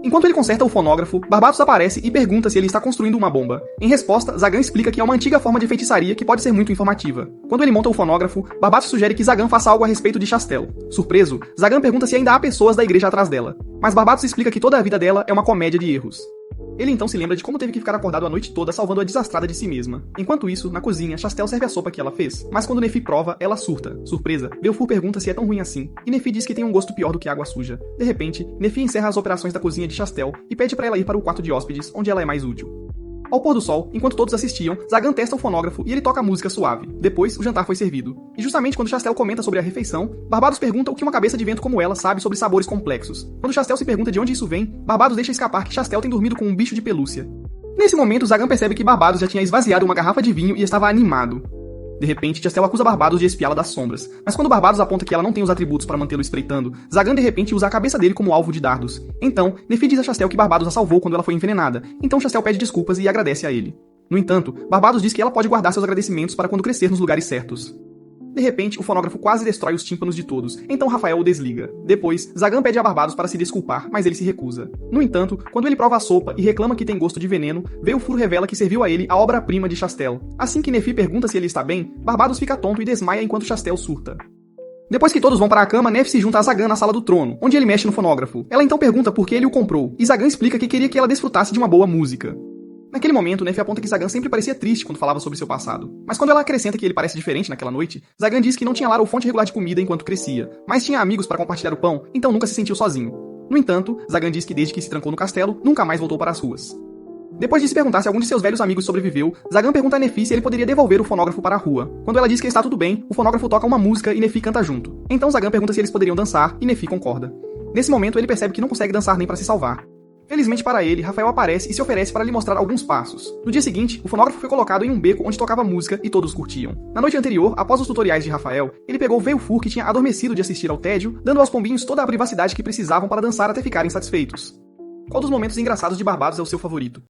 Enquanto ele conserta o fonógrafo, Barbatos aparece e pergunta se ele está construindo uma bomba. Em resposta, Zagan explica que é uma antiga forma de feitiçaria que pode ser muito informativa. Quando ele monta o fonógrafo, Barbatos sugere que Zagan faça algo a respeito de Chastel. Surpreso, Zagan pergunta se ainda há pessoas da igreja atrás dela. Mas Barbatos explica que toda a vida dela é uma comédia de erros. Ele então se lembra de como teve que ficar acordado a noite toda salvando a desastrada de si mesma. Enquanto isso, na cozinha, Chastel serve a sopa que ela fez. Mas quando Nefi prova, ela surta. Surpresa, Belfur pergunta se é tão ruim assim, e Nefi diz que tem um gosto pior do que água suja. De repente, Nefi encerra as operações da cozinha de Chastel e pede para ela ir para o quarto de hóspedes, onde ela é mais útil. Ao pôr do sol, enquanto todos assistiam, Zagan testa o fonógrafo e ele toca a música suave. Depois, o jantar foi servido. E justamente quando Chastel comenta sobre a refeição, Barbados pergunta o que uma cabeça de vento como ela sabe sobre sabores complexos. Quando Chastel se pergunta de onde isso vem, Barbados deixa escapar que Chastel tem dormido com um bicho de pelúcia. Nesse momento, Zagan percebe que Barbados já tinha esvaziado uma garrafa de vinho e estava animado. De repente, Chastel acusa Barbados de espiá-la das sombras, mas quando Barbados aponta que ela não tem os atributos para mantê-lo espreitando, Zagan de repente usa a cabeça dele como alvo de dardos. Então, Nefi diz a Chastel que Barbados a salvou quando ela foi envenenada, então Chastel pede desculpas e agradece a ele. No entanto, Barbados diz que ela pode guardar seus agradecimentos para quando crescer nos lugares certos. De repente, o fonógrafo quase destrói os tímpanos de todos, então Rafael o desliga. Depois, Zagan pede a Barbados para se desculpar, mas ele se recusa. No entanto, quando ele prova a sopa e reclama que tem gosto de veneno, Belfur revela que serviu a ele a obra-prima de Chastel. Assim que Nefi pergunta se ele está bem, Barbados fica tonto e desmaia enquanto Chastel surta. Depois que todos vão para a cama, Nefi se junta a Zagan na sala do trono, onde ele mexe no fonógrafo. Ela então pergunta por que ele o comprou, e Zagan explica que queria que ela desfrutasse de uma boa música. Naquele momento, Nefi aponta que Zagan sempre parecia triste quando falava sobre seu passado. Mas quando ela acrescenta que ele parece diferente naquela noite, Zagan diz que não tinha lar ou fonte regular de comida enquanto crescia, mas tinha amigos para compartilhar o pão, então nunca se sentiu sozinho. No entanto, Zagan diz que desde que se trancou no castelo, nunca mais voltou para as ruas. Depois de se perguntar se algum de seus velhos amigos sobreviveu, Zagan pergunta a Nefi se ele poderia devolver o fonógrafo para a rua. Quando ela diz que está tudo bem, o fonógrafo toca uma música e Nefi canta junto. Então Zagan pergunta se eles poderiam dançar e Nefi concorda. Nesse momento, ele percebe que não consegue dançar nem para se salvar. Felizmente para ele, Rafael aparece e se oferece para lhe mostrar alguns passos. No dia seguinte, o fonógrafo foi colocado em um beco onde tocava música e todos curtiam. Na noite anterior, após os tutoriais de Rafael, ele pegou Belfur que tinha adormecido de assistir ao tédio, dando aos pombinhos toda a privacidade que precisavam para dançar até ficarem satisfeitos. Qual dos momentos engraçados de Barbados é o seu favorito?